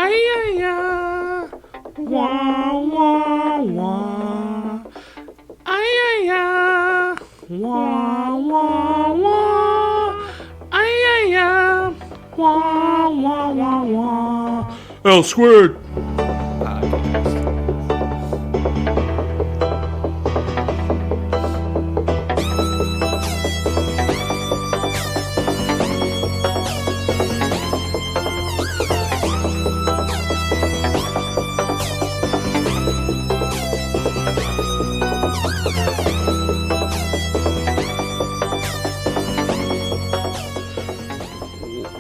Ay-ya-ya. Wah, wah, wah. Ay-ya-ya. Wah, wah, wah. Ay-ya-ya. Wah, wah, wah, wah. L squared.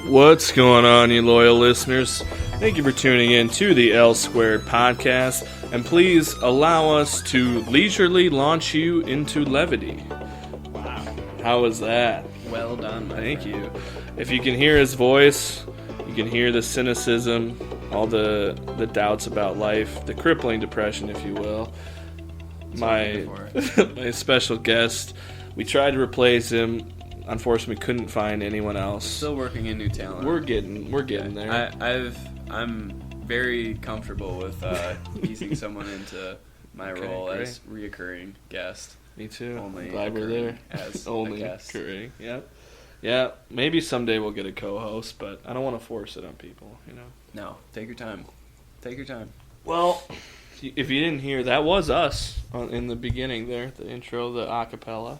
What's going on, you loyal listeners? Thank you for tuning in to the L Squared podcast, and please allow us to leisurely launch you into levity. Wow. How was that? Well done, Thank you. If you can hear his voice, you can hear the cynicism, all the doubts about life, the crippling depression, if you will. My special guest, we tried to replace him. Unfortunately, couldn't find anyone else. Still working in new talent. We're getting there. I'm very comfortable with easing someone into my role great. as reoccurring guest. Me too. Only Glad we're there. as Only a guest. occurring. Yep. Yeah. Maybe someday we'll get a co-host, but I don't want to force it on people. You know. No, take your time. Take your time. Well, if you didn't hear, that was us in the beginning there, the intro, the acapella.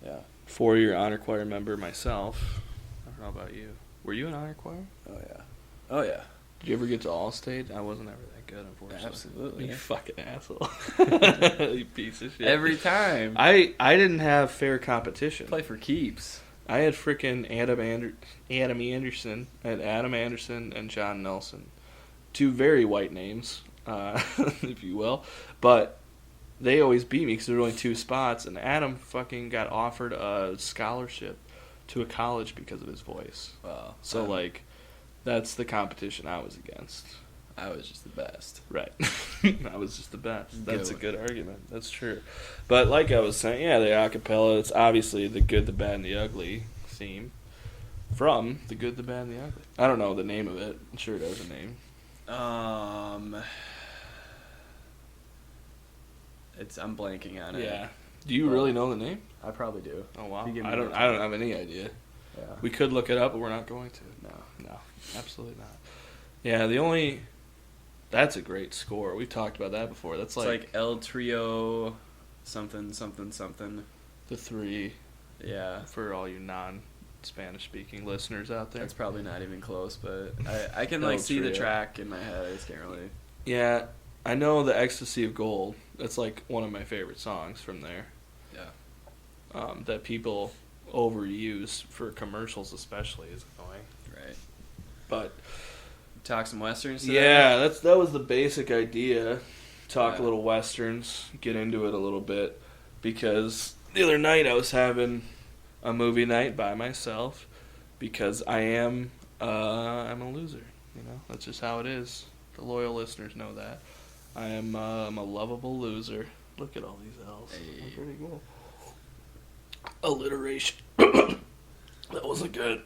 Yeah. 4-year honor choir member myself. I don't know about you. Were you an honor choir? Oh yeah. Oh yeah. Did you ever get to All-State? I wasn't ever that good, unfortunately. Absolutely. You fucking asshole. You piece of shit. Every time. I didn't have fair competition. Play for keeps. I had freaking Adam Anderson. I had Adam Anderson and John Nelson. Two very white names, if you will. But they always beat me because there were only 2 spots. And Adam fucking got offered a scholarship to a college because of his voice. Wow. So, that's the competition I was against. I was just the best. Right. I was just the best. That's a good argument. That's true. But like I was saying, yeah, the acapella, it's obviously the good, the bad, and the ugly theme from The Good, the Bad, and the Ugly. I don't know the name of it. I'm sure it has a name. I'm blanking on it. Yeah. Do you really know the name? I probably do. Oh, wow. You give me I don't have any idea. Yeah. We could look it up, but we're not going to. No, absolutely not. Yeah, that's a great score. We've talked about that before. That's It's like El Trio something, something, something. the 3 Yeah. for all you non-Spanish speaking listeners out there. That's probably not even close, but I can El see the Trio. track in my head. I just can't really. Yeah, I know the Ecstasy of Gold. That's like one of my favorite songs from there. Yeah. That people overuse for commercials especially is annoying. Right. But Talk some westerns today? yeah, that was the basic idea. Talk a Yeah. little westerns, get into it a little bit, because the other night I was having a movie night by myself because I'm a loser. You know, that's just how it is. The loyal listeners know that. I'm a lovable loser. Look at all these L's. Hey. I'm pretty good. Alliteration. That wasn't good.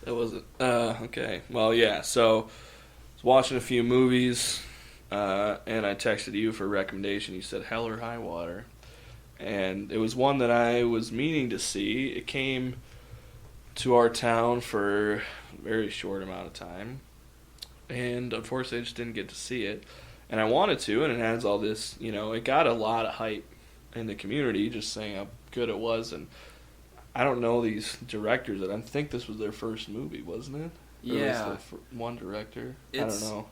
That wasn't. Okay. Well, yeah. So, I was watching a few movies, and I texted you for a recommendation. You said Hell or High Water. And it was one that I was meaning to see. It came to our town for a very short amount of time. And unfortunately, I just didn't get to see it. And I wanted to, and it has all this, it got a lot of hype in the community just saying how good it was. And I don't know these directors. I think this was their first movie, wasn't it? Yeah. Or was there one director? I don't know.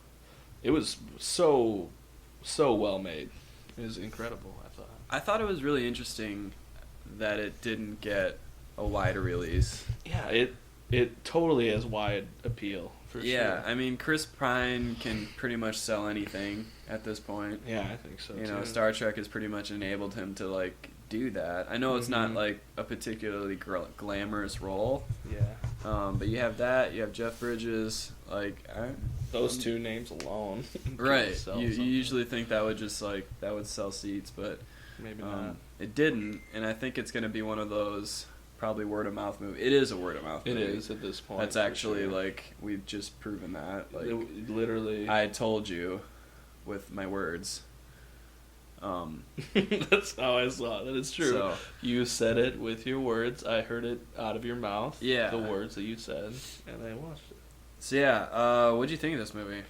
It was so well made. It was incredible, I thought. I thought it was really interesting that it didn't get a wider release. Yeah, it totally has wide appeal, for sure. Yeah, I mean, Chris Pine can pretty much sell anything at this point. Yeah, I think so, too. Star Trek has pretty much enabled him to, do that. I know it's not, a particularly glamorous role. Yeah. But you have that, you have Jeff Bridges, Those 2 names alone. Right. You usually think that would just, that would sell seats, but maybe not. It didn't, and I think it's going to be one of those probably word of mouth movie. It is a word of mouth movie. It is at this point. That's for actually sure. like we've just proven that. Like literally. I told you with my words. That's how I saw it. That is true. So, You said it with your words. I heard it out of your mouth. Yeah. The words that you said, and I watched it. so yeah, what'd you think of this movie?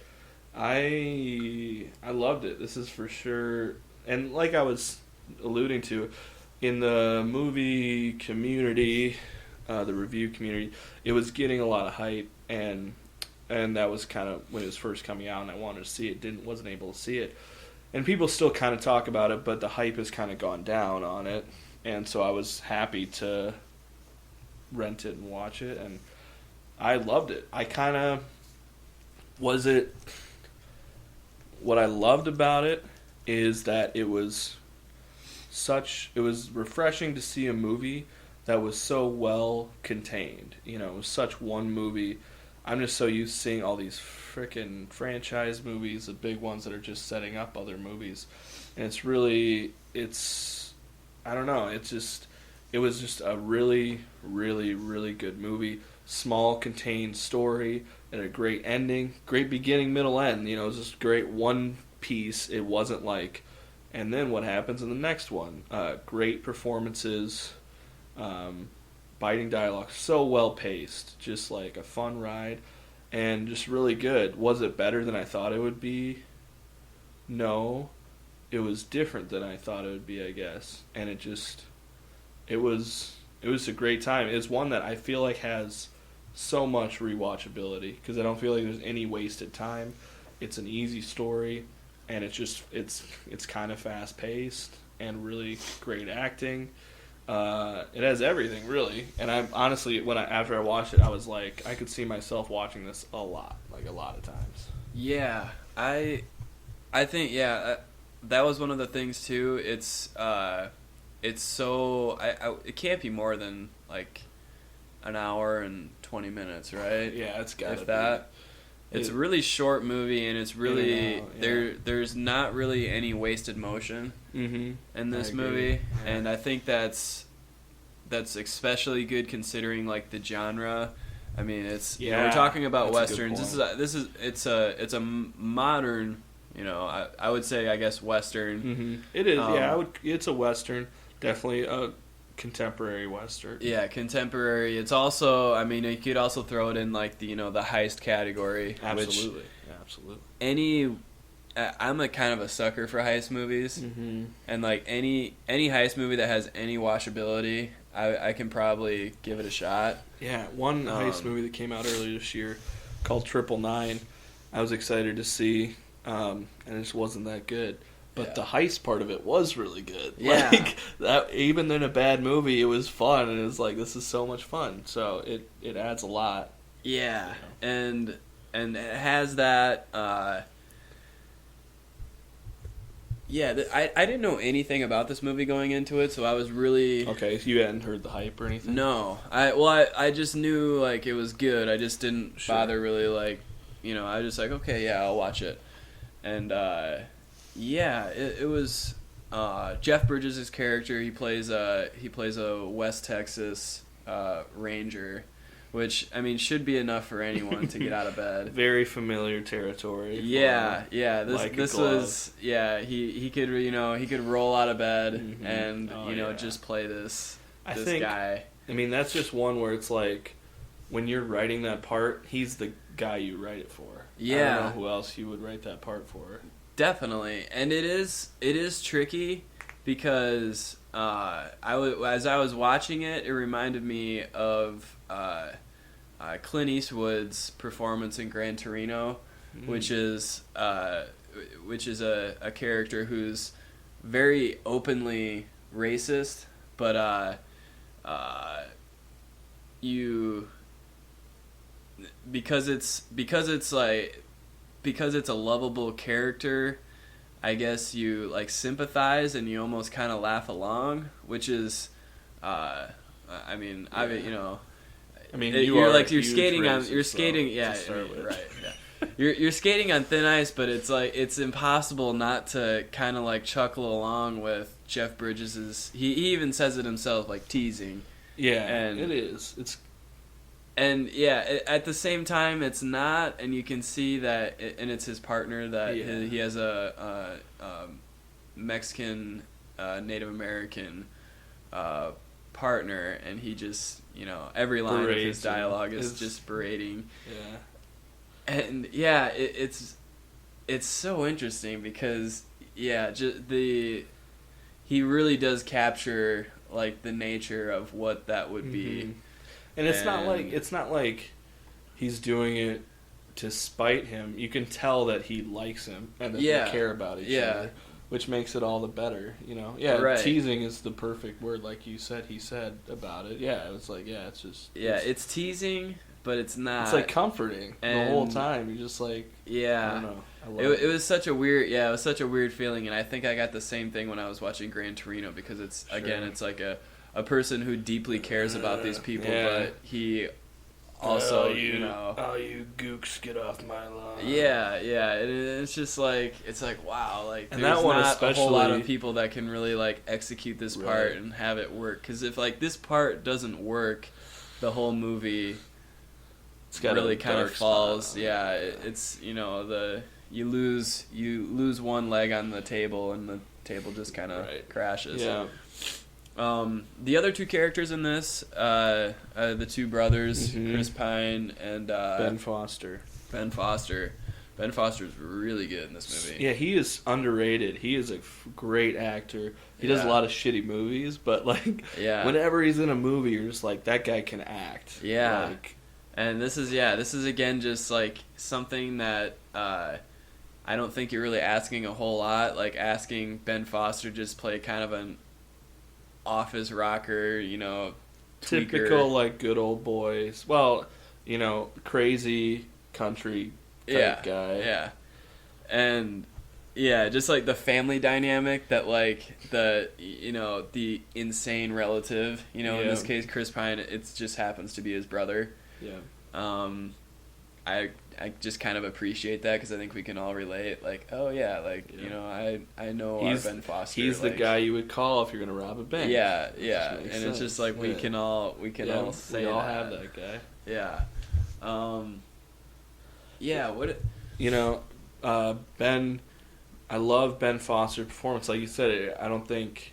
I loved it. This is for sure, and like I was alluding to, in the movie community, the review community, it was getting a lot of hype, and that was kind of when it was first coming out, and I wanted to see it. Wasn't able to see it, and people still kind of talk about it, but the hype has kind of gone down on it, and so I was happy to rent it and watch it, and I loved it. I kind of was it. What I loved about it is that it was refreshing to see a movie that was so well contained. You know, it was such one movie. I'm just so used to seeing all these freaking franchise movies, the big ones that are just setting up other movies. And I don't know, it was just a really, really, really good movie. Small, contained story, and a great ending. Great beginning, middle, end. You know, it was just great one piece. It wasn't like, and then what happens in the next one? Great performances, biting dialogue, so well paced, just like a fun ride, and just really good. Was it better than I thought it would be? No, it was different than I thought it would be, I guess, and it was a great time. It's one that I feel like has so much rewatchability because I don't feel like there's any wasted time. It's an easy story, and it's kind of fast paced and really great acting. It has everything really, and I honestly after I watched it, I was like, I could see myself watching this a lot of times. Yeah, I think that was one of the things too. It's so it can't be more than like an hour and 20 minutes, right? Yeah, it's got if that. It's a really short movie, and it's really there's not really any wasted motion in this movie, and I think that's especially good considering like the genre. I mean, it's we're talking about westerns. It's a modern, I would say, I guess, western. Mm-hmm. It is. It's a western, definitely a contemporary western. Yeah, contemporary. It's also, I mean, you could also throw it in like the the heist category. Absolutely, absolutely. I'm a kind of a sucker for heist movies, and like any heist movie that has any watchability, I can probably give it a shot. Yeah, one heist movie that came out earlier this year called 999. I was excited to see, and it just wasn't that good. But the heist part of it was really good. Yeah. Like, that, even in a bad movie, it was fun, and it was like, this is so much fun. So it adds a lot. Yeah, and it has that. I didn't know anything about this movie going into it, so I was really okay. So you hadn't heard the hype or anything? No, I just knew like it was good. I just didn't bother really like, I was just like, okay, yeah, I'll watch it, and it was Jeff Bridges' character. He plays a West Texas ranger, which I mean should be enough for anyone to get out of bed. Very familiar territory. Yeah. This was he could he could roll out of bed and just play this guy. I mean, that's just one where it's like when you're writing that part, he's the guy you write it for. Yeah. I don't know who else you would write that part for. Definitely, and it is tricky because as I was watching it, it reminded me of Clint Eastwood's performance in Gran Torino, which is a character who's very openly racist, but because it's a lovable character, I guess you like sympathize and you almost kind of laugh along, which is, you're skating on you're skating on thin ice, but it's like it's impossible not to kind of like chuckle along with Jeff Bridges's. He even says it himself, like teasing, Yeah, and it is. It's and yeah, at the same time, it's not, and you can see that, and it's his partner that he has a Mexican, Native American partner, and he just, every line of his dialogue is just berating. Yeah. And yeah, it's so interesting because he really does capture like the nature of what that would be. And it's not like he's doing it to spite him. You can tell that he likes him and that they care about each other, which makes it all the better, Right. Teasing is the perfect word, like you said. He said about it. Yeah, it's like it's just it's teasing, but it's not. It's like comforting the whole time. You're just like I don't know. I love it. It was such a weird feeling, and I think I got the same thing when I was watching Gran Torino because it's like a person who deeply cares about these people, but he also, you gooks, get off my lawn. It's just like, wow, like, and there's that one not a whole lot of especially- people that can really, like, execute this part and have it work, because if, like, this part doesn't work, the whole movie really kind of falls. It's, you lose one leg on the table, and the table just kind of crashes. The other two characters in this, the two brothers, Chris Pine and Ben Foster. Ben Foster's really good in this movie. Yeah, he is underrated. He is a great actor. He does a lot of shitty movies, but whenever he's in a movie, you're just like, that guy can act. Yeah. And this is again just like something that I don't think you're really asking a whole lot. Like asking Ben Foster just play kind of an office rocker, tweaker. Typical, like, good old boys. Well, crazy country type guy. Yeah. And just like the family dynamic that, like, the insane relative, in this case Chris Pine, it just happens to be his brother. I just kind of appreciate that because I think we can all relate. Like, I know our Ben Foster. He's the guy you would call if you're gonna rob a bank. Yeah, and sense. It's just like we can all say we all that. have that guy. Ben. I love Ben Foster's performance. Like you said, I don't think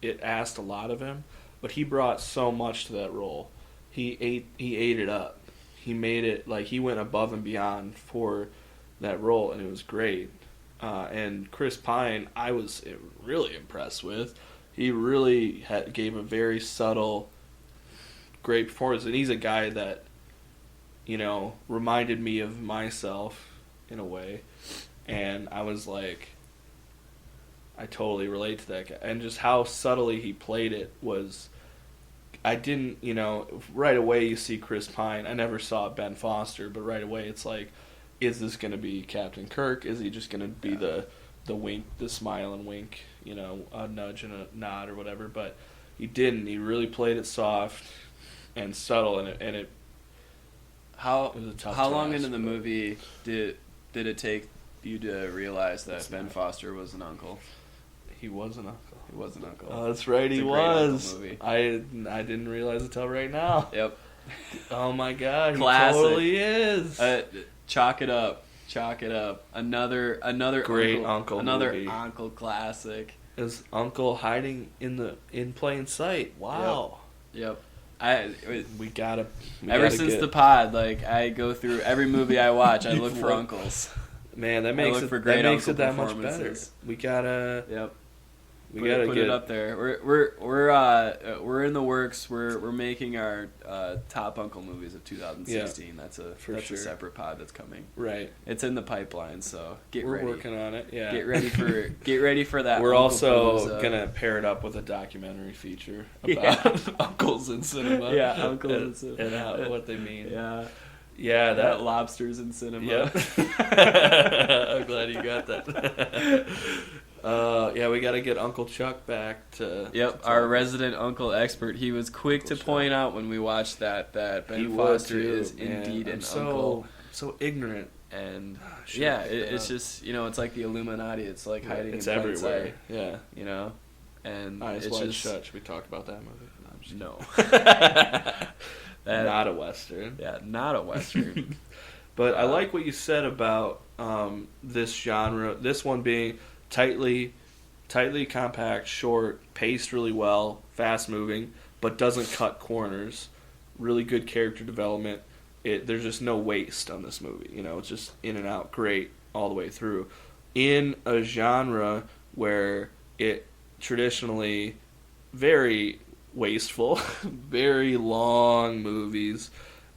it asked a lot of him, but he brought so much to that role. He ate it up. He made it, like, he went above and beyond for that role, and it was great. And Chris Pine, I was really impressed with. He really gave a very subtle, great performance, and he's a guy that, reminded me of myself in a way, and I was like, I totally relate to that guy. And just how subtly he played it was... I didn't, right away you see Chris Pine. I never saw Ben Foster, but right away it's like, is this going to be Captain Kirk? Is he just going to be the wink, the smile and wink, a nudge and a nod or whatever? But he didn't. He really played it soft and subtle, and it How was a tough how long task, into the movie did it take you to realize that Ben Foster was an uncle? He was an uncle. He was an uncle. Oh, that's right, he It's a great uncle was. movie. I didn't realize it till right now. Yep. Oh my God, Classic. He totally is. Chalk it up. Another great uncle another movie. uncle classic. His uncle hiding in plain sight. Wow. Yep. We gotta. Ever since the pod, like, I go through every movie I watch, I look for uncles. Man, that makes it that much better. We gotta. Yep. We gotta put get it up there. We're in the works. We're making our top uncle movies of 2016. Yeah, that's a sure. separate pod that's coming. Right. It's in the pipeline, so we're ready. working on it. Yeah. Get ready for that. We're also Palooza. gonna pair it up with a documentary feature about uncles in cinema. Yeah, uncles in cinema and what they mean. Yeah. Yeah, that lobsters in cinema. Yep. I'm glad you got that. We got to get Uncle Chuck back to... Yep, our resident uncle expert. He was quick to point out when we watched that Ben Foster is indeed an uncle. So ignorant. And it's just, it's like the Illuminati. It's like hiding in plain everywhere. sight, Yeah. And Eyes it's Wide just... Shut. Should we talk about that movie? No, No. Not a Western. Yeah, not a Western. But I like what you said about this genre. This one being tightly compact, short, paced really well, fast moving, but doesn't cut corners. Really good character development. There's just no waste on this movie. It's just in and out, great all the way through. In a genre where it traditionally very wasteful, very long movies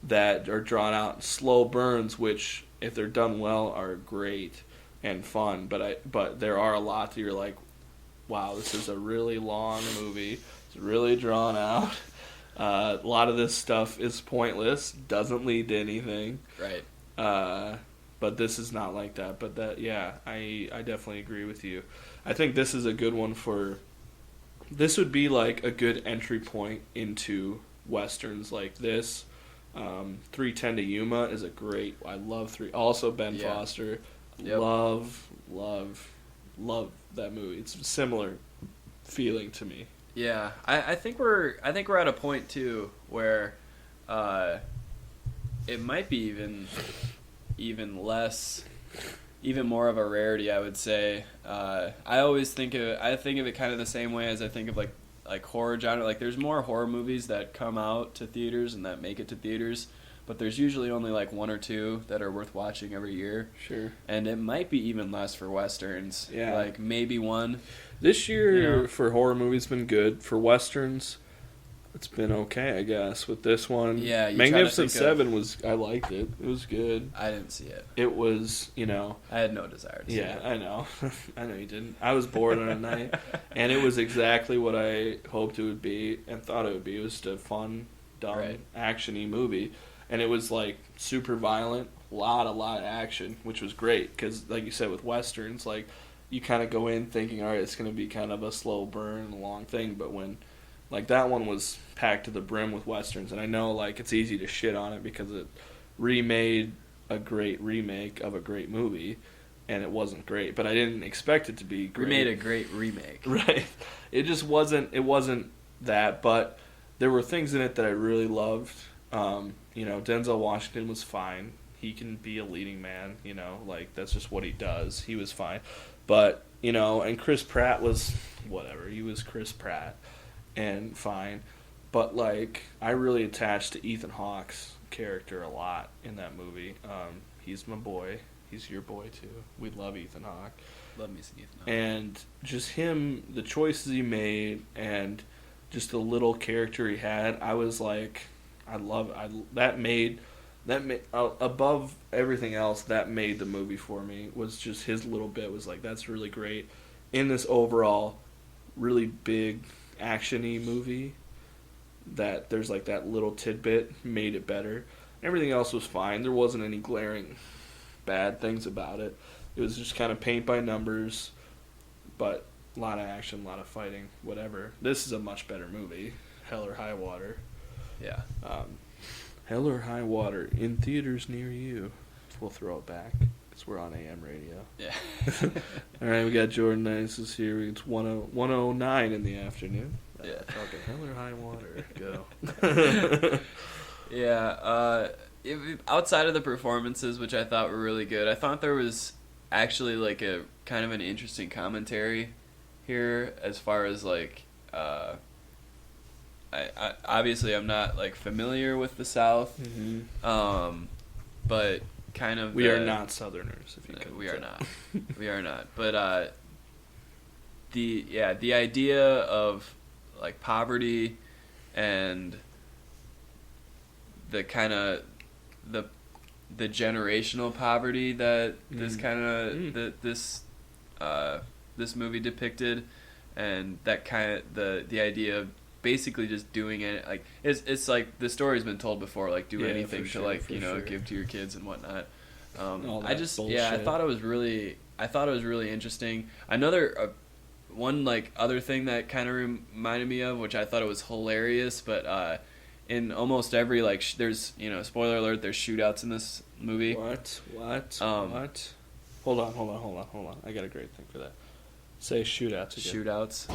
that are drawn out in slow burns, which if they're done well are great and fun. But there are a lot that you're like, wow, this is a really long movie. It's really drawn out. A lot of this stuff is pointless, doesn't lead to anything. Right. But this is not like that. But I definitely agree with you. I think this is a good one this would be like a good entry point into Westerns like this. 3:10 to Yuma is a great. I love also Ben Foster. Yep. Love that movie. It's a similar feeling to me. Yeah, I think we're at a point too where it might be even more of a rarity, I would say. I always think of it kind of the same way as I think of like horror genre. Like there's more horror movies that come out to theaters and that make it to theaters, but there's usually only like one or two that are worth watching every year. Sure. And it might be even less for Westerns. Yeah. Like maybe one. This year for horror movies been good. For Westerns, it's been okay, I guess. With this one, yeah, Magnificent Seven I liked it. It was good. I didn't see it. It was, I had no desire to see it. Yeah, I know. I know you didn't. I was bored on a night, and it was exactly what I hoped it would be and thought it would be. It was just a fun, dumb, action-y movie, and it was like super violent, a lot of action, which was great because, like you said, with Westerns, like you kind of go in thinking, all right, it's going to be kind of a slow burn, a long thing, but when like that one was packed to the brim with Westerns, and I know like it's easy to shit on it because it remade a great remake of a great movie, and it wasn't great. But I didn't expect it to be great. Remade a great remake, right? It just wasn't. It wasn't that, but there were things in it that I really loved. Denzel Washington was fine. He can be a leading man. Like that's just what he does. He was fine, but and Chris Pratt was whatever. He was Chris Pratt. And fine, but like I really attached to Ethan Hawke's character a lot in that movie. He's my boy. He's your boy too. We love Ethan Hawke. Love me some Ethan Hawke. And just him, the choices he made, and just the little character he had. I was like, I love it. That made above everything else. That made the movie for me. Was just his little bit was like that's really great in this overall really big action-y movie, that there's like that little tidbit made it better. Everything else was fine. There wasn't any glaring bad things about it. It was just kind of paint by numbers, but a lot of action, a lot of fighting, whatever. This is a much better movie. Hell or High Water. Yeah. Hell or High Water in theaters near you. We'll throw it back. We're on AM radio. Yeah. All right, we got Jordan Nice's here. It's 1:09 in the afternoon. Yeah. Talking Hell or High Water. Go. Yeah. Outside of the performances, which I thought were really good, I thought there was actually like a kind of an interesting commentary here as far as like I obviously I'm not like familiar with the South, but kind of we are not Southerners. If you can, we are not. We are not. But the idea of like poverty and the kind of the generational poverty that this kind of this movie depicted, and that kind of the idea of basically just doing it, like it's like the story's been told before, like do anything to like give to your kids and whatnot. I thought it was really interesting. Another one like other thing that kind of reminded me of, which I thought it was hilarious, but in almost every like there's spoiler alert, there's shootouts in this movie. What? Hold on. I got a great thing for that. Say shootouts again. Shootouts.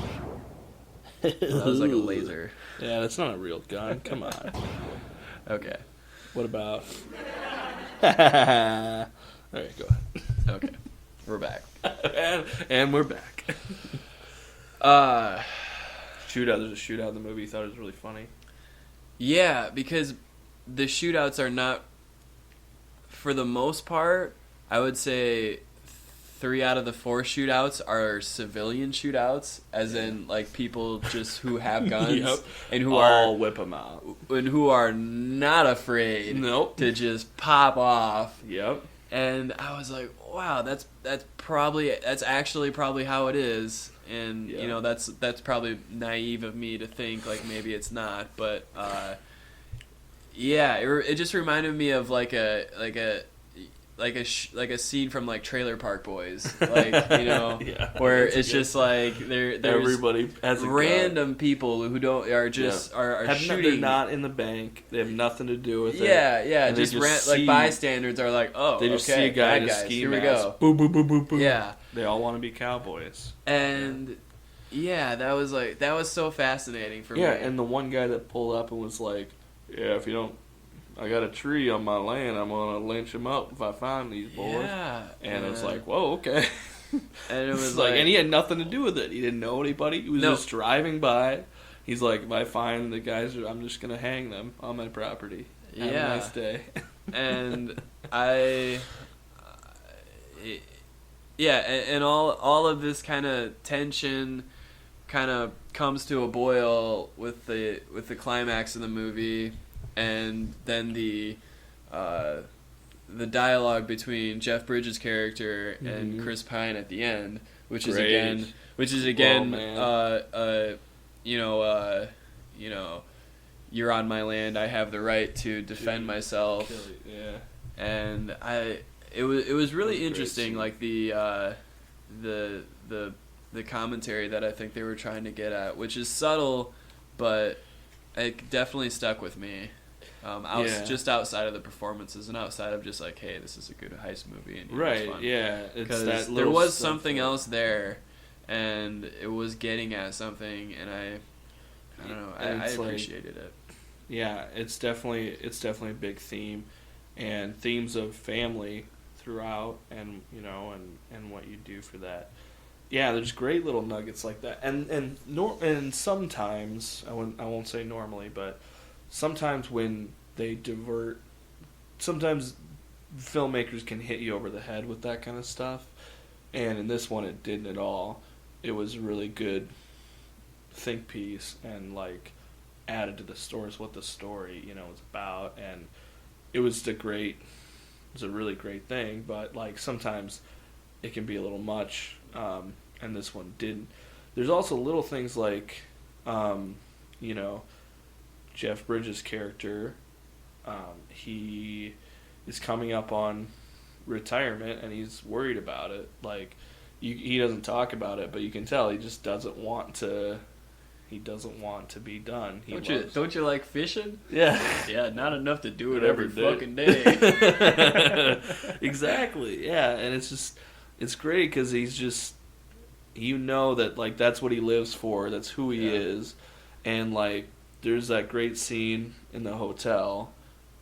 That was like a laser. Yeah, that's not a real gun. Come on. Okay. What about? All right, go ahead. Okay. We're back. and we're back. Shootout. There's a shootout in the movie. You thought it was really funny. Yeah, because the shootouts are not, for the most part, I would say 3 out of the 4 shootouts are civilian shootouts, as in like people just who have guns Yep. and who I'll whip them out. and who are not afraid Nope. to just pop off. Yep. And I was like, wow, that's actually probably how it is. And Yeah. you know, that's probably naive of me to think like maybe it's not, but yeah, it just reminded me of like a scene from like Trailer Park Boys, like, you know, Yeah, where that's a it's good just like there's everybody has a random people who don't are just are gun. shooting. They're not in the bank. They have nothing to do with it. Yeah, And they just just like see- bystanders are like, oh, They just okay, see a guy bad in a guys, ski here we mask. go. Boom, boom, boom, boom, boom. Yeah, They all want to be cowboys. and yeah, that was so fascinating for me. Yeah, and the one guy that pulled up and was like, "Yeah, if you don't, I got a tree on my land. I'm gonna lynch him up if I find these boys." Yeah, And it's like, whoa, okay. and it was It's like, like, and he had nothing to do with it. He didn't know anybody. He was No. just driving by. He's like, if I find the guys, I'm just gonna hang them on my property. Have Yeah. a nice day. and and all of this kind of tension kind of comes to a boil with the climax of the movie, and then the dialogue between Jeff Bridges' character and Mhm. Chris Pine at the end, which is Great. again, man. you know, you're on my land, I have the right to defend myself. Yeah. And it was really That was a interesting, great like the commentary that I think they were trying to get at, which is subtle, but it definitely stuck with me. Yeah. Just outside of the performances and outside of just like, hey, this is a good heist movie, and it was Right. fun. Yeah. It's Because that there little was stuff something that- else there, and it was getting at something, and I don't know, And I it's like- appreciated it. Yeah, it's definitely a big theme, and themes of family throughout, and you know, and what you do for that. Yeah, there's great little nuggets like that, and sometimes I won't say normally, but sometimes when they divert, sometimes filmmakers can hit you over the head with that kind of stuff, and in this one it didn't at all. It was a really good think piece, and like added to the story is what the story, you know, is about, and it was a really great thing, but like sometimes it can be a little much, and this one didn't. There's also little things like, you know, Jeff Bridges' character, he is coming up on retirement and he's worried about it. Like, he doesn't talk about it, but you can tell he just doesn't want to. He doesn't want to be done. Don't you like fishing? Yeah. Yeah, not enough to do it Every every day. fucking day. Exactly. Yeah, and it's great because he's just, you know, that like that's what he lives for. That's who he Yeah. is, and like there's that great scene in the hotel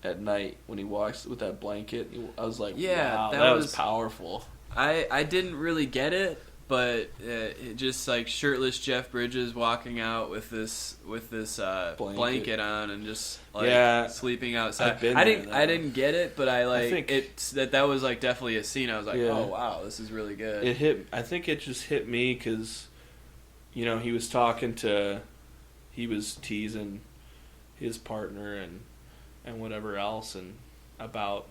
at night when he walks with that blanket. I was like, Yeah, wow, that that was was- powerful. I didn't really get it, but it just like shirtless Jeff Bridges walking out with this blanket on and just like Yeah, sleeping outside. I've been I there, didn't though. I didn't get it, but I think- that was like definitely a scene. I was like, Yeah. oh wow, this is really good. It hit. I think it just hit me because, you know, he was teasing his partner and whatever else and about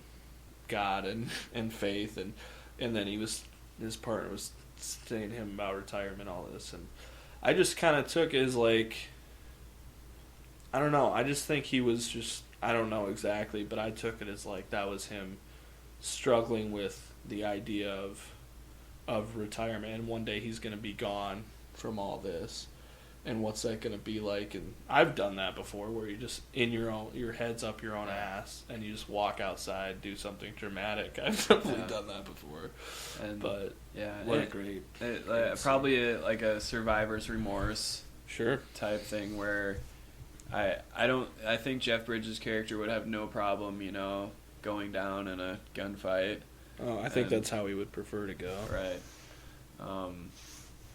God and faith and then his partner was saying to him about retirement, all this, and I just kind of took it as like, I don't know. I just think he was just, I don't know exactly, but I took it as like that was him struggling with the idea of retirement, and one day he's going to be gone from all this, and what's that going to be like? And I've done that before, where you just in your head's up your own ass, and you just walk outside, do something dramatic. I've definitely Yeah. done that before, And but yeah, what a great probably like a survivor's remorse Sure. type thing where I think Jeff Bridges' character would have no problem, going down in a gunfight. Oh, I think that's how he would prefer to go. Right.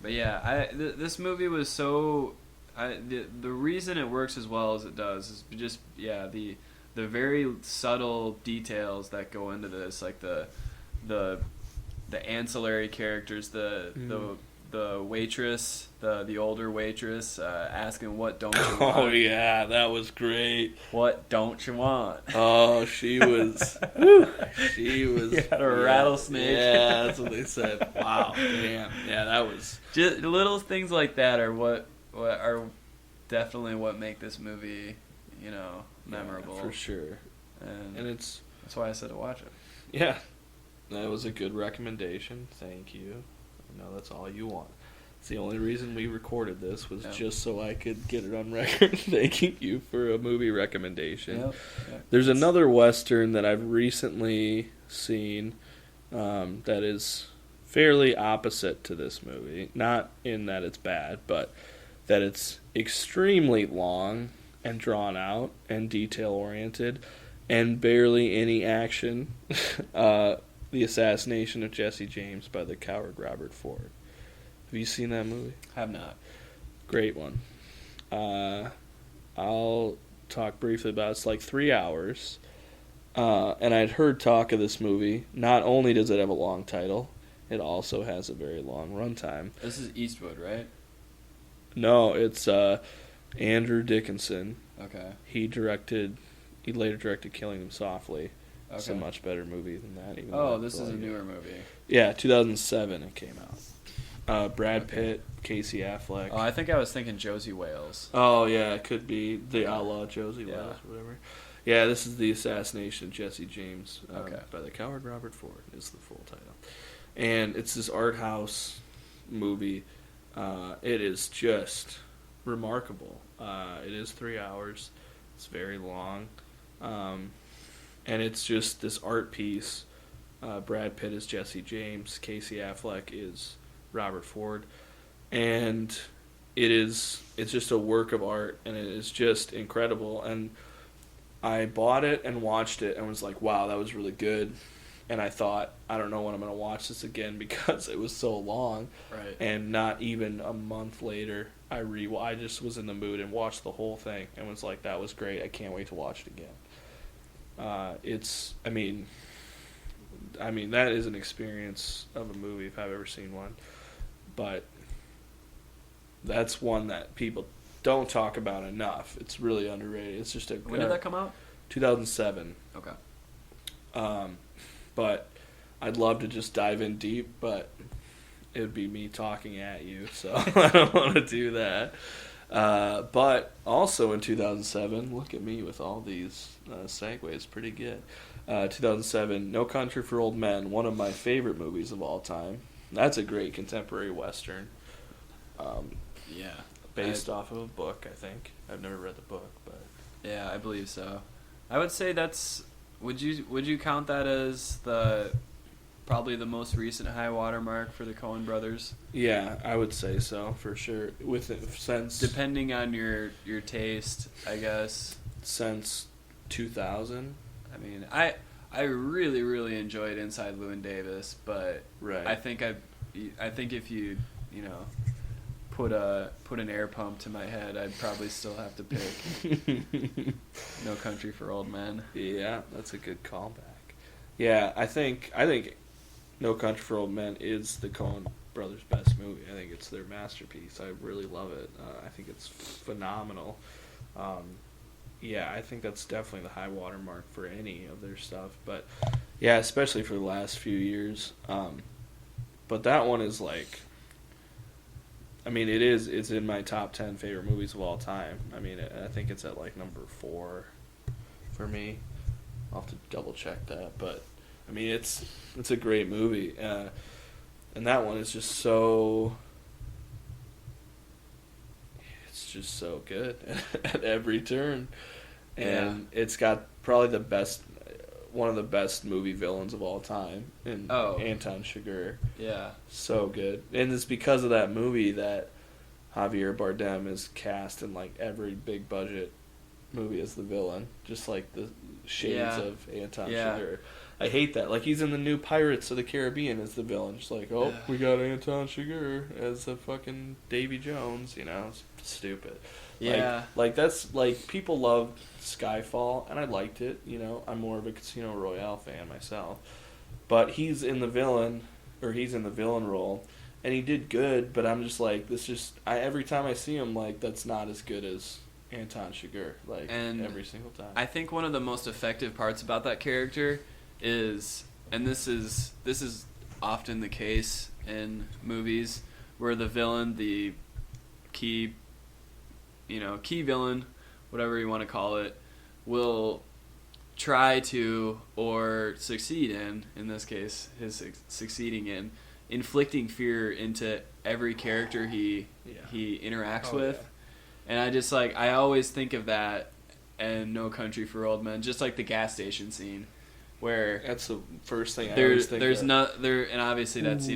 But yeah, this movie was so. The reason it works as well as it does is just the very subtle details that go into this, like the ancillary characters, the waitress, the older waitress, asking what don't you want. Oh yeah, that was great. What don't you want? Oh, she was. She was. You had a rattlesnake. Yeah, that's what they said. Wow, damn. Yeah, that was. Just little things like that are what are definitely what make this movie, memorable. Yeah, for sure. And that's why I said to watch it. Yeah, that was a good recommendation. Thank you. I know that's all you want. It's the only reason we recorded this was just so I could get it on record thanking you for a movie recommendation. Yep. There's another Western that I've recently seen that is fairly opposite to this movie. Not in that it's bad, but that it's extremely long and drawn out and detail-oriented and barely any action. The Assassination of Jesse James by the coward Robert Ford. Have you seen that movie? Have not. Great one. I'll talk briefly about it. It's like 3 hours. And I'd heard talk of this movie. Not only does it have a long title, it also has a very long runtime. This is Eastwood, right? No, it's Andrew Dickinson. Okay. He later directed Killing Them Softly. Okay. It's a much better movie than that. This is a newer movie. Yeah, 2007 it came out. Brad Pitt, Casey Affleck. Oh, I think I was thinking Josie Wales. Oh, yeah, it could be the outlaw Josie Wales, whatever. Yeah, this is The Assassination of Jesse James by the coward Robert Ford is the full title. And it's this art house movie. It is just remarkable. It is 3 hours. It's very long. And it's just this art piece. Brad Pitt is Jesse James. Casey Affleck is Robert Ford. And it's just a work of art, and it is just incredible. And I bought it and watched it and was like, wow, that was really good. And I thought, I don't know when I'm going to watch this again because it was so long. Right. And not even a month later, I just was in the mood and watched the whole thing and was like, that was great. I can't wait to watch it again. That is an experience of a movie if I've ever seen one. But that's one that people don't talk about enough. It's really underrated. It's just When did that come out? 2007. Okay. But I'd love to just dive in deep, but it would be me talking at you, so I don't want to do that. But also in 2007, look at me with all these segues, pretty good. 2007, No Country for Old Men, one of my favorite movies of all time. That's a great contemporary Western. Based off of a book, I think. I've never read the book, but... Yeah, I believe so. I would say that's... Would you count that as probably the most recent high water mark for the Coen brothers? Yeah, I would say so, for sure. Depending on your taste, I guess. Since 2000? I mean, I really, really enjoyed Inside Llewyn Davis, but right. I think if you put an air pump to my head, I'd probably still have to pick No Country for Old Men. Yeah, that's a good callback. Yeah, I think No Country for Old Men is the Coen brothers' best movie. I think it's their masterpiece. I really love it. I think it's phenomenal. I think that's definitely the high water mark for any of their stuff. But yeah, especially for the last few years. But that one is like, I mean, it's in my top 10 favorite movies of all time. I mean, I think it's at like number 4 for me. I'll have to double check that, but I mean, it's a great movie, and that one is just so. It's just so good at every turn, and it's got probably one of the best movie villains of all time, in Anton Chigurh. Yeah, so good, and it's because of that movie that Javier Bardem is cast in like every big budget movie as the villain, just like the shades of Anton Chigurh. I hate that. Like, he's in the new Pirates of the Caribbean as the villain. Just like, oh, we got Anton Chigurh as a fucking Davy Jones. You know, it's stupid. Yeah. Like that's like, people love Skyfall, and I liked it. You know, I'm more of a Casino Royale fan myself. But he's in the villain role, and he did good. But I'm just like, every time I see him, like, that's not as good as Anton Chigurh. Like, and every single time. I think one of the most effective parts about that character is, and this is often the case in movies, where the villain, the key villain, whatever you want to call it, will try to, or succeed in this case, succeeding in inflicting fear into every character he interacts with. Yeah. And I just, like, I always think of that in No Country for Old Men, just like the gas station scene, where that's the first thing I always think there's of. not there, and obviously that's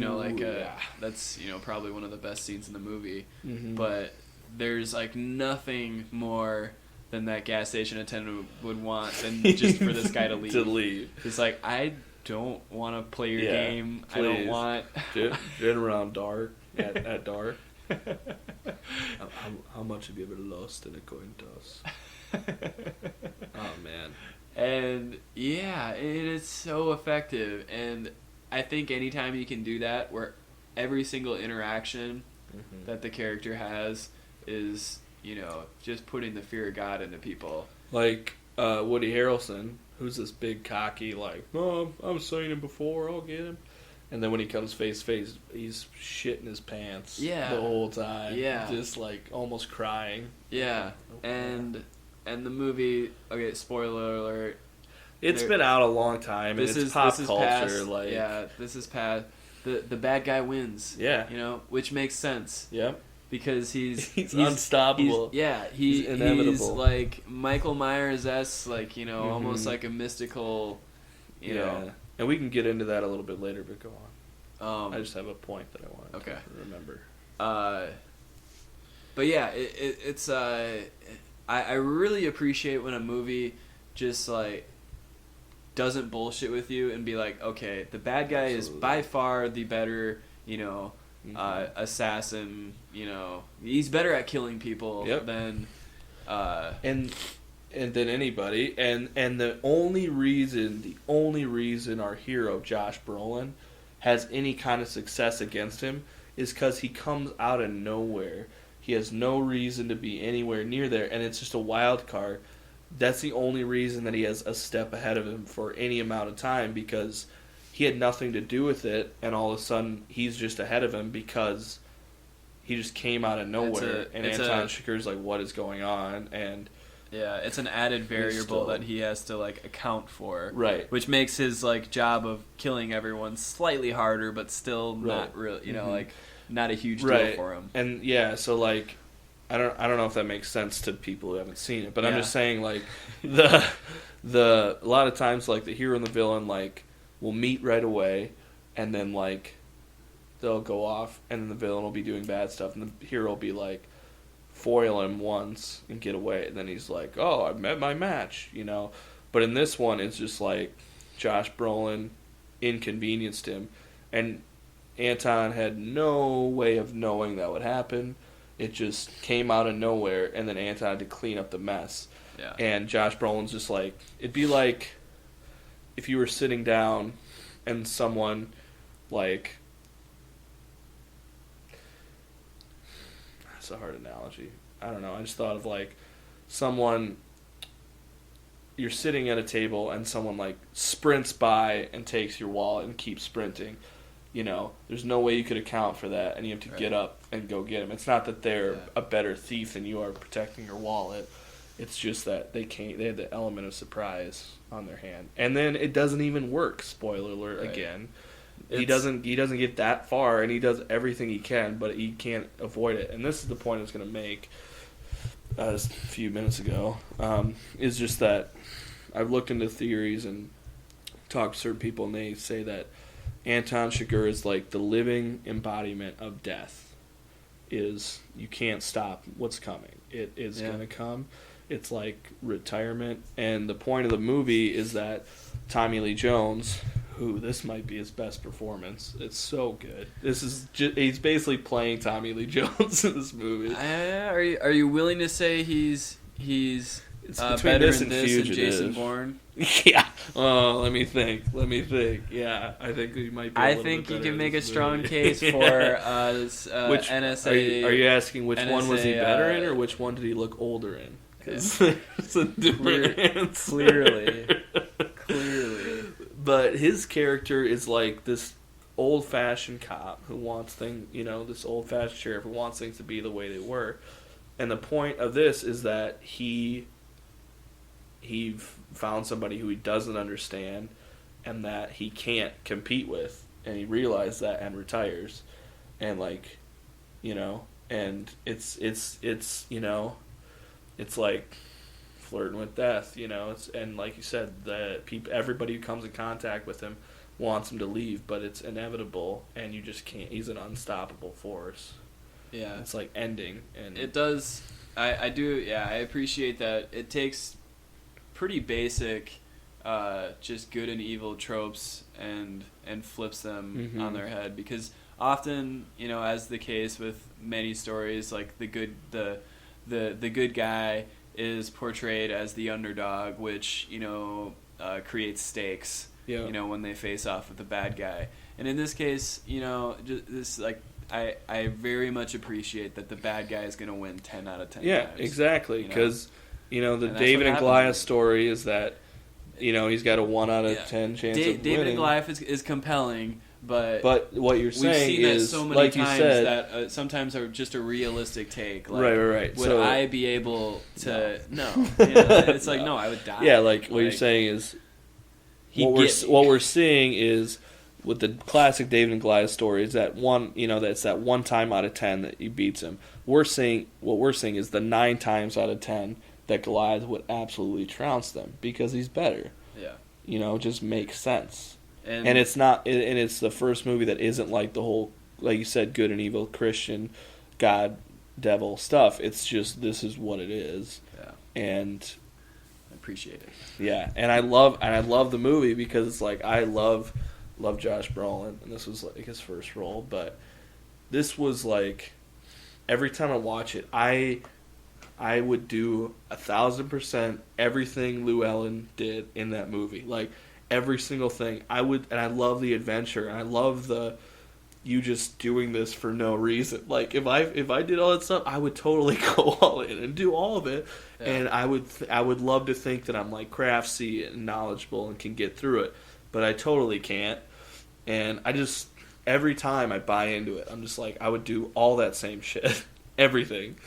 that's probably one of the best scenes in the movie. Mm-hmm. But there's like nothing more than that gas station attendant would want than just for this guy to leave. It's like, I don't want to play your game. Please. I don't want get around dark at dark. How much have you ever lost in a coin toss? Oh man. And yeah, it is so effective, and I think anytime you can do that, where every single interaction that the character has is, just putting the fear of God into people. Like Woody Harrelson, who's this big cocky, like, oh, I've seen him before, I'll get him. And then when he comes face to face, he's shitting his pants the whole time. Yeah. Just like almost crying. Yeah. And the movie, okay, spoiler alert. It's been out a long time, and it's pop culture. Past, this is past. The bad guy wins. Yeah. Which makes sense. Yep. Because he's unstoppable. He's inevitable. He's like Michael Myers-esque, like, almost like a mystical, know. And we can get into that a little bit later, but go on. I just have a point that I want to remember. But yeah, it's I really appreciate when a movie just, like, doesn't bullshit with you and be like, okay, the bad guy is by far the better, assassin, he's better at killing people than and than anybody, and the only reason our hero Josh Brolin has any kind of success against him is because he comes out of nowhere. He has no reason to be anywhere near there, and it's just a wild card. That's the only reason that he has a step ahead of him for any amount of time, because he had nothing to do with it, and all of a sudden he's just ahead of him because he just came out of nowhere. Anton Chigurh's like, what is going on? And yeah, it's an added variable that he has to, like, account for. Right. Which makes his, like, job of killing everyone slightly harder, but still not really, like, not a huge deal for him. And yeah, so, like, I don't know if that makes sense to people who haven't seen it, but I'm just saying, like, a lot of times, like, the hero and the villain, like, will meet right away, and then, like, they'll go off, and then the villain will be doing bad stuff, and the hero will be like, foil him once and get away, and then he's like, oh, I've met my match, But in this one, it's just like Josh Brolin inconvenienced him, and Anton had no way of knowing that would happen. It just came out of nowhere, and then Anton had to clean up the mess. Yeah. And Josh Brolin's just like, it'd be like if you were sitting down and someone, like, that's a hard analogy. I don't know. I just thought of, like, someone, you're sitting at a table and someone, like, sprints by and takes your wallet and keeps sprinting. There's no way you could account for that, and you have to get up and go get them. It's not that they're a better thief than you are protecting your wallet. It's just that they had the element of surprise on their hand. And then it doesn't even work, spoiler alert again. He doesn't get that far, and he does everything he can, but he can't avoid it. And this is the point I was going to make just a few minutes ago, is just that I've looked into theories and talked to certain people, and they say that Anton Chigurh is like the living embodiment of death. is you can't stop what's coming. It is going to come. It's like retirement. And the point of the movie is that Tommy Lee Jones, who this might be his best performance. It's so good. He's basically playing Tommy Lee Jones in this movie. Are you willing to say he's it's better this in and this than Fugitive. Jason Bourne? Yeah. Oh, let me think. Yeah, I think he might be. I think you can make a strong case for which NSA. Are you asking which one was he NSA, better in, or which one did he look older in? Because Yeah. it's a different answer. Clearly. But his character is like this old-fashioned cop who wants this old-fashioned sheriff who wants things to be the way they were. And the point of this is that he found somebody who he doesn't understand and that he can't compete with, and he realized that and retires. And and it's like flirting with death, and like you said, everybody who comes in contact with him wants him to leave, but it's inevitable, and you just can't. He's an unstoppable force. Yeah, it's like ending, and it does. I do. Yeah, I appreciate that. It takes pretty basic, just good and evil tropes and flips them on their head, because often, as the case with many stories, like the good guy is portrayed as the underdog, which creates stakes. Yeah. When they face off with the bad guy, and in this case, just this I very much appreciate that the bad guy is going to win 10 out of 10 Yeah, times. exactly, because the And David and what Goliath happens. story is that he's got a 1 out of 10 chance of winning. David and Goliath is compelling, but what you're saying we've seen is, that so many like times you said, that sometimes are just a realistic take. Like, right. Would So, I be able to? No. It's like, no, I would die. yeah, like what you're saying is, what we're seeing is with the classic David and Goliath story is that that's that 1 time out of 10 that he beats him. What we're seeing is the 9 times out of 10 that Goliath would absolutely trounce them because he's better. Yeah. It just makes sense. And it's not, and it's the first movie that isn't like the whole, like you said, good and evil, Christian, God, devil stuff. It's just, this is what it is. Yeah. And I appreciate it. yeah, and I love the movie because it's like, I love Josh Brolin, and this was like his first role, but this was like, every time I watch it, I would do 1,000% everything Llewellyn did in that movie. Like, every single thing. And I love the adventure, and I love you just doing this for no reason. Like, if I did all that stuff, I would totally go all in and do all of it. Yeah. And I would love to think that I'm like craftsy and knowledgeable and can get through it, but I totally can't. And I just, every time I buy into it, I'm just like, I would do all that same shit, everything.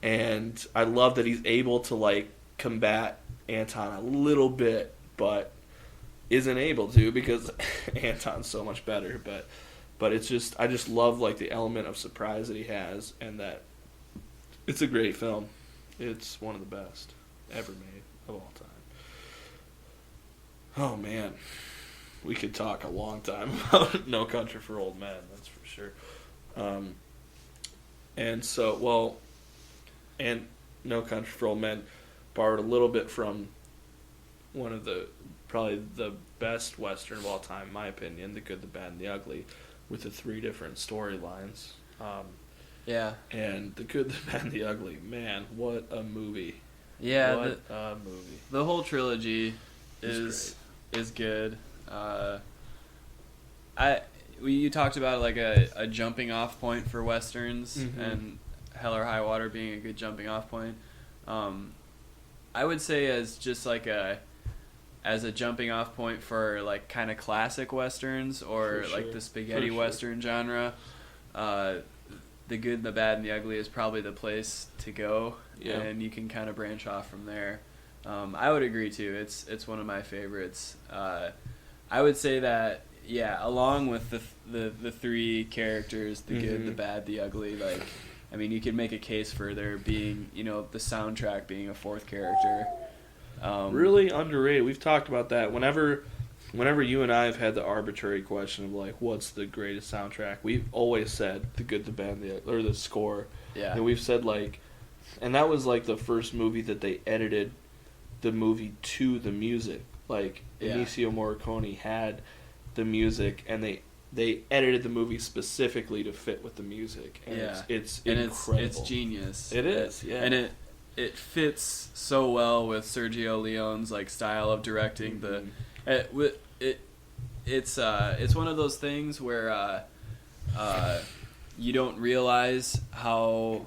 And I love that he's able to like combat Anton a little bit, but isn't able to because Anton's so much better. But it's just, I just love like the element of surprise that he has, and that it's a great film. It's one of the best ever made of all time. Oh man, we could talk a long time about No Country for Old Men, that's for sure. And No Country for Old Men borrowed a little bit from one of probably the best Western of all time, in my opinion, The Good, the Bad, and the Ugly, with the 3 different storylines. Yeah. And The Good, the Bad, and the Ugly, man, what a movie. Yeah. What a movie. The whole trilogy is good. You talked about like a jumping off point for Westerns, and Hell or High Water being a good jumping off point. I would say as just like a jumping off point for like kind of classic Westerns or like the spaghetti Western genre, The Good, the Bad, and the Ugly is probably the place to go, and you can kind of branch off from there. I would agree too. It's one of my favorites. I would say that along with the 3 characters, the good, the bad, the ugly. Like, I mean, you could make a case for there being, the soundtrack being a 4th character. Really underrated. We've talked about that. Whenever whenever you and I have had the arbitrary question of like, what's the greatest soundtrack? We've always said The Good, the Bad, or the score. Yeah. And we've said like, and that was like the first movie that they edited the movie to the music. Like Ennio Morricone had the music, and they edited the movie specifically to fit with the music. And it's incredible. It's genius. It is, yeah. And it fits so well with Sergio Leone's like style of directing. It's one of those things where you don't realize how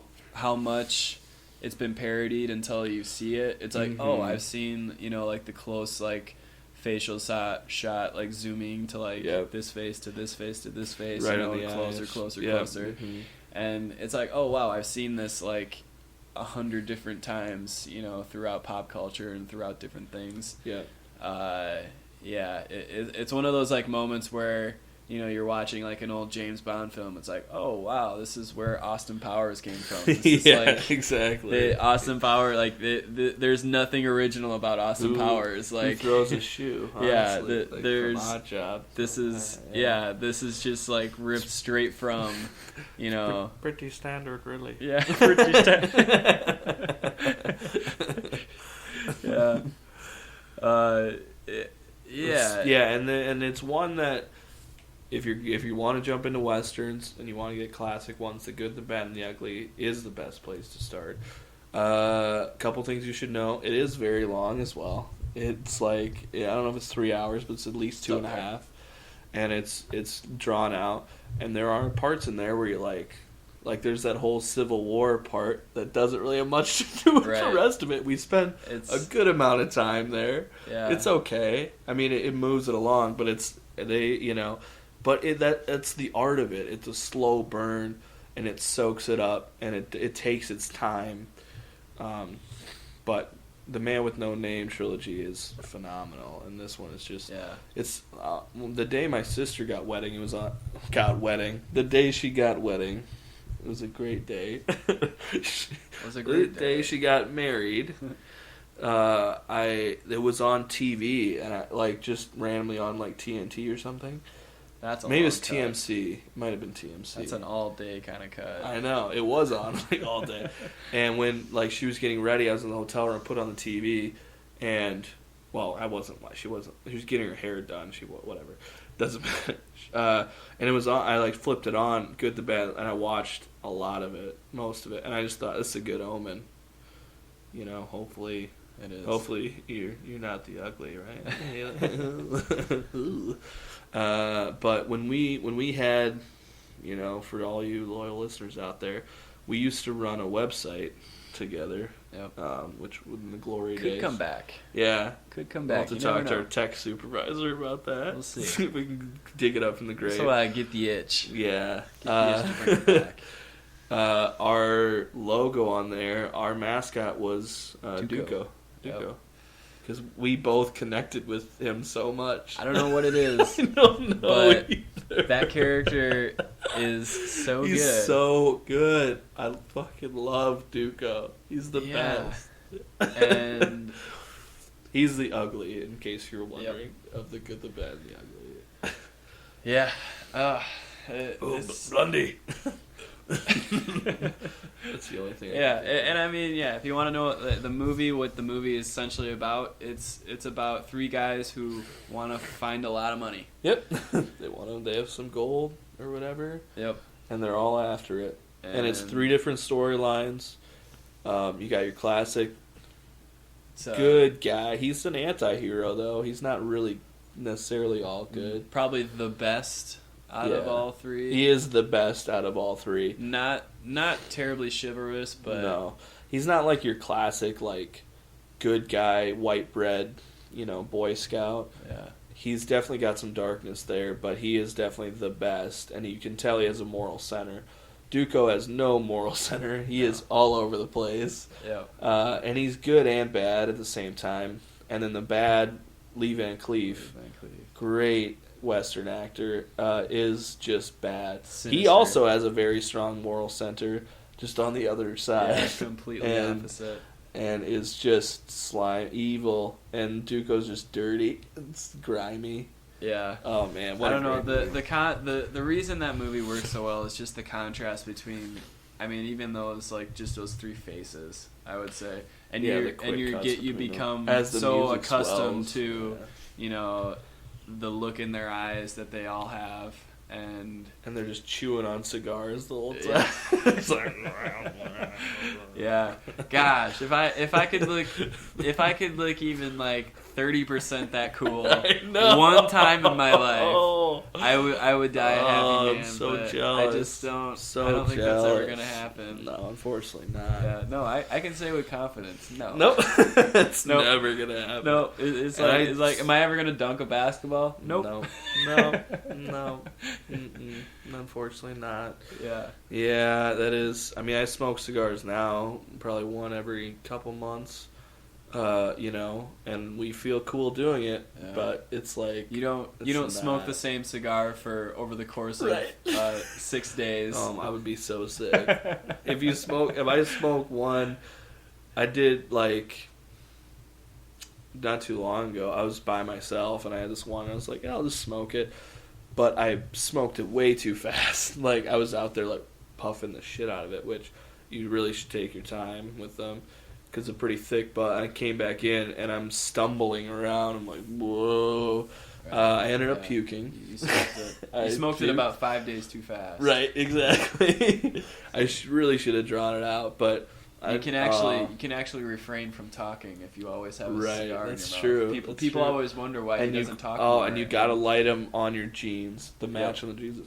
much it's been parodied until you see it. It's like, oh, I've seen, like the close like facial shot like zooming to like this face to this face to this face, right on the closer, eyes. closer. Mm-hmm. And it's like, oh wow, I've seen this like 100 different times, throughout pop culture and throughout different things. It's one of those like moments where you're watching like an old James Bond film. It's like, oh wow, this is where Austin Powers came from. This is exactly. Austin Powers, like there's nothing original about Austin Powers. Like, who throws a shoe? Honestly. There's from Odd Job. This is this is just like ripped straight from, pretty standard, really. Yeah, pretty standard. And it's one that if you want to jump into westerns and you want to get classic ones, The Good, the Bad, and the Ugly is the best place to start. Couple things you should know: it is very long as well. It's like I don't know if it's 3 hours, but it's at least 2.5, and it's drawn out. And there are parts in there where you're like there's that whole Civil War part that doesn't really have much to do with the rest of it. We spend a good amount of time there. Yeah. It's okay. I mean, it moves it along, but but that's the art of it. It's a slow burn, and it soaks it up, and it takes its time. But the Man with No Name trilogy is phenomenal, and this one is just it's the day my sister got wedding. The day she got wedding. It was a great day. It was a great day. She got married. It was on TV, and I just randomly on like TNT or something. That's maybe it's TMC. It might have been TMC. That's an all day kind of cut. I know it was on like all day, and when she was getting ready, I was in the hotel room, put on the TV, and I wasn't. She wasn't. She was getting her hair done. Whatever. Doesn't matter. And it was on. I flipped it on, Good, the Bad, and I watched a lot of it, most of it, and I just thought this is a good omen. Hopefully it is. Hopefully you're not the ugly, right? But when we had, for all you loyal listeners out there, we used to run a website together. Yep. Which in the glory days could come back. Yeah, could come back. We'll have to talk to our tech supervisor about that. We'll see. See if we can dig it up from the grave. So I get the itch. Yeah. Get the itch to bring it back. Our logo on there, our mascot was Duco. Yep. Because we both connected with him so much. I don't know what it is. I don't know but either. That character is so good. He's so good. I fucking love Duco. He's the best. And he's the ugly, in case you're wondering, of The Good, the Bad, and the Ugly. Yeah. Blondie. That's the only thing. And I mean, if you want to know what the movie is essentially about, it's about three guys who want to find a lot of money. Yep. They have some gold or whatever. Yep. And they're all after it. And it's 3 different storylines. You got your classic good guy. He's an anti-hero, though. He's not really necessarily all good. Probably the best out of all 3. He is the best out of all 3. Not terribly chivalrous, but no, he's not like your classic good guy, white bread, Boy Scout. Yeah, he's definitely got some darkness there, but he is definitely the best, and you can tell he has a moral center. Duco has no moral center. He is all over the place. Yeah, and he's good and bad at the same time. And then the bad, Lee Van Cleef, great Western actor, is just bad. Sinister. He also has a very strong moral center, just on the other side. Yeah, completely opposite. and is just slime, evil, and Dooku's just dirty. It's grimy. Yeah. Oh man, I don't know. The reason that movie works so well is just the contrast between. I mean, even those like just those three faces, I would say, and you become so accustomed to, the look in their eyes that they all have, and they're just chewing on cigars the whole time. Yeah. It's like, yeah. Gosh, if I could look even like 30% that cool one time in my life, I would die a happy man. I'm so but jealous. I just don't. So I don't think jealous. that's ever gonna happen. No, unfortunately not. Yeah, no, I can say with confidence, no. Nope. It's Nope. never gonna happen. No, it's like, am I ever gonna dunk a basketball? Nope. No. Unfortunately not. Yeah. Yeah, that is. I mean, I smoke cigars now, probably one every couple months. And we feel cool doing it, but it's like you don't smoke the same cigar for over the course of 6 days. I would be so sick. If I smoke one, I did like not too long ago. I was by myself and I had this one. I was like, I'll just smoke it, but I smoked it way too fast. Like I was out there like puffing the shit out of it, which you really should take your time with them. Because it's pretty thick, but I came back in and I'm stumbling around. I'm like, whoa. I ended up puking. You smoked it about 5 days too fast. Right, exactly. I really should have drawn it out, but you can actually refrain from talking if you always have a cigar in your mouth. That's true. People always wonder why he doesn't talk. Oh, and you gotta light them on your jeans. The match on the jeans is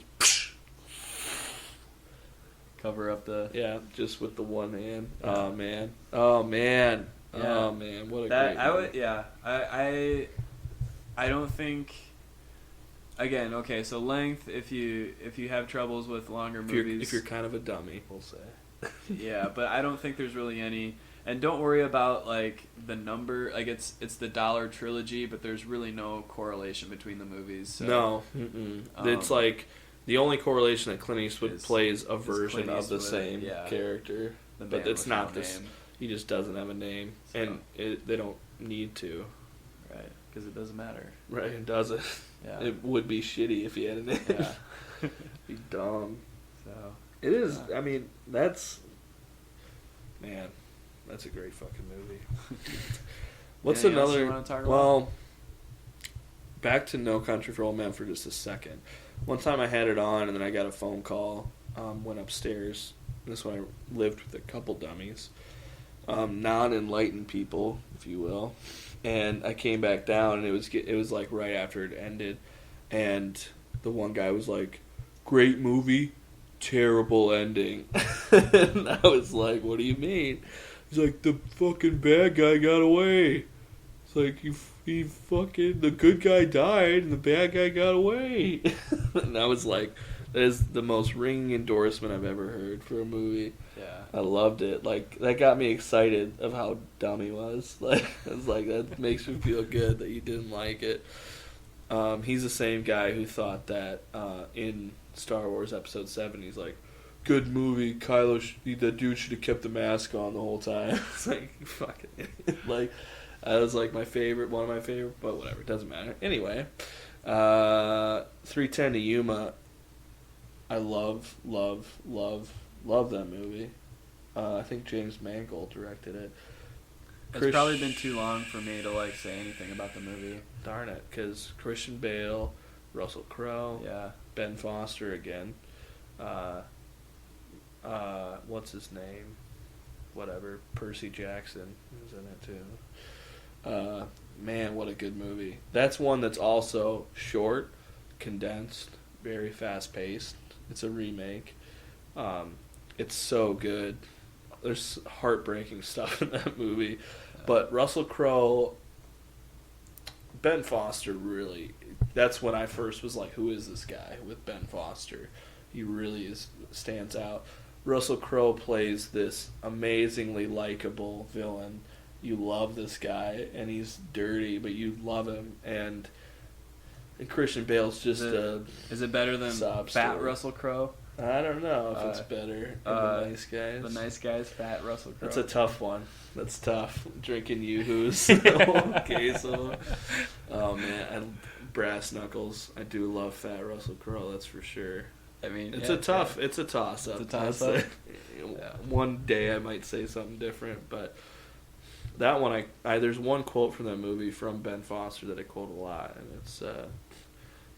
cover up just with the one hand. Yeah. Oh man. Yeah. Oh man, what a great movie. I don't think. Again, okay, so length. If you have troubles with longer movies, if you're kind of a dummy, we'll say. Yeah, but I don't think there's really any. And don't worry about like the number. Like it's the dollar trilogy, but there's really no correlation between the movies. So, no, it's like. The only correlation that Clint Eastwood plays a version of the same character, but it's not this. Name. He just doesn't have a name, so. And they don't need to. Right, because it doesn't matter. Right, it doesn't. Yeah. It would be shitty if he had a name. Yeah. It'd be dumb. So it is. I mean, that's a great fucking movie. What's anything another? Else you want to talk about? Well, back to No Country for Old Men for just a second. One time I had it on, and then I got a phone call. Went upstairs. This is when I lived with a couple dummies, non-enlightened people, if you will. And I came back down, and it was like right after it ended, and the one guy was like, "Great movie, terrible ending." And I was like, "What do you mean?" He's like, "The fucking bad guy got away." It's like the good guy died and the bad guy got away. And I was like, that is the most ringing endorsement I've ever heard for a movie. Yeah. I loved it. Like, that got me excited of how dumb he was. Like, I was like, that makes me feel good that you didn't like it. He's the same guy who thought that in Star Wars Episode 7, he's like, good movie, that dude should have kept the mask on the whole time. It's like, fucking idiot. Like, that was like one of my favorite, but whatever, it doesn't matter. Anyway, 3:10 to Yuma. I love that movie. I think James Mangold directed it. It's probably been too long for me to like say anything about the movie. Darn it, because Christian Bale, Russell Crowe, Ben Foster again. What's his name? Whatever, Percy Jackson was in it too. Man, what a good movie. That's one that's also short, condensed, very fast-paced. It's a remake. It's so good. There's heartbreaking stuff in that movie. But Russell Crowe, Ben Foster really, that's when I first was like, who is this guy with Ben Foster? He really stands out. Russell Crowe plays this amazingly likable villain. You love this guy, and he's dirty, but you love him. And Christian Bale's just is it better than sob Fat story. Russell Crowe? I don't know if it's better than The Nice Guys. The Nice Guys, Fat Russell Crowe. That's a tough one. That's tough. Drinking Yoo-Hoos. Okay, so... Oh, man. Brass Knuckles. I do love Fat Russell Crowe, that's for sure. I mean, it's a toss-up. It's a toss-up. One day I might say something different, but that one, there's one quote from that movie from Ben Foster that I quote a lot, and it's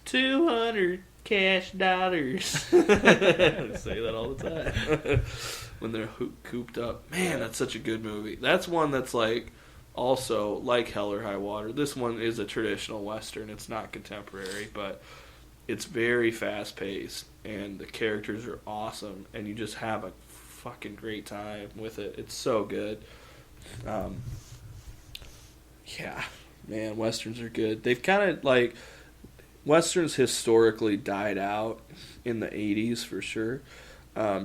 200 cash dollars. I say that all the time when they're cooped up. Man, that's such a good movie. That's one that's like also like Hell or High Water. This one is a traditional Western. It's not contemporary, but it's very fast-paced, and the characters are awesome, and you just have a fucking great time with it. It's so good. Yeah, man, Westerns are good. They've kind of, like, Westerns historically died out in the 80s, for sure,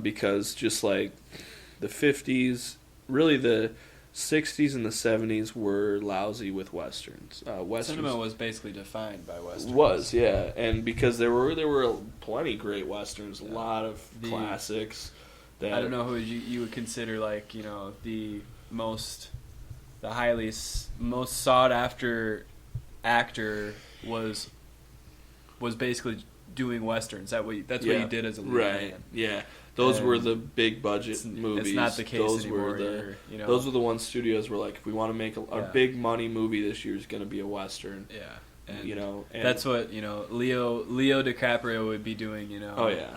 because just, like, the 50s, really the 60s and the 70s were lousy with Westerns. Cinema was basically defined by Westerns. Was, yeah. And because there were plenty great Westerns, a lot of classics. I don't know who you would consider, like, you know, the most sought after actor was basically doing Westerns. That's what you did as a lead. Right. Man. Yeah. Those were the big budget movies. It's not the case those anymore. Those were the ones studios were like, if we want to make a big money movie this year, is going to be a Western. Yeah. And and that's what, Leo DiCaprio would be doing, Oh, yeah.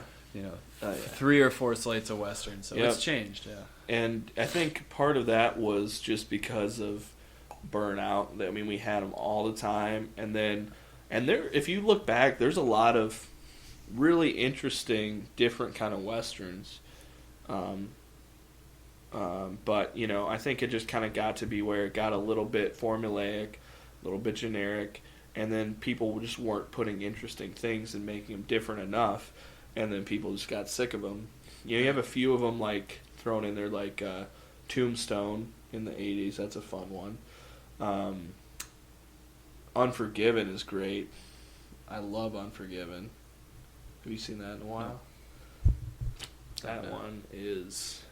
3 or 4 slates of Westerns. So it's changed, yeah. And I think part of that was just because of burnout. I mean, we had them all the time. And if you look back, there's a lot of really interesting, different kind of Westerns. But, I think it just kind of got to be where it got a little bit formulaic, a little bit generic, and then people just weren't putting interesting things and making them different enough, and then people just got sick of them. You have a few of them, like, thrown in there, like Tombstone in the 80s. That's a fun one. Unforgiven is great. I love Unforgiven. Have you seen that in a while? That one is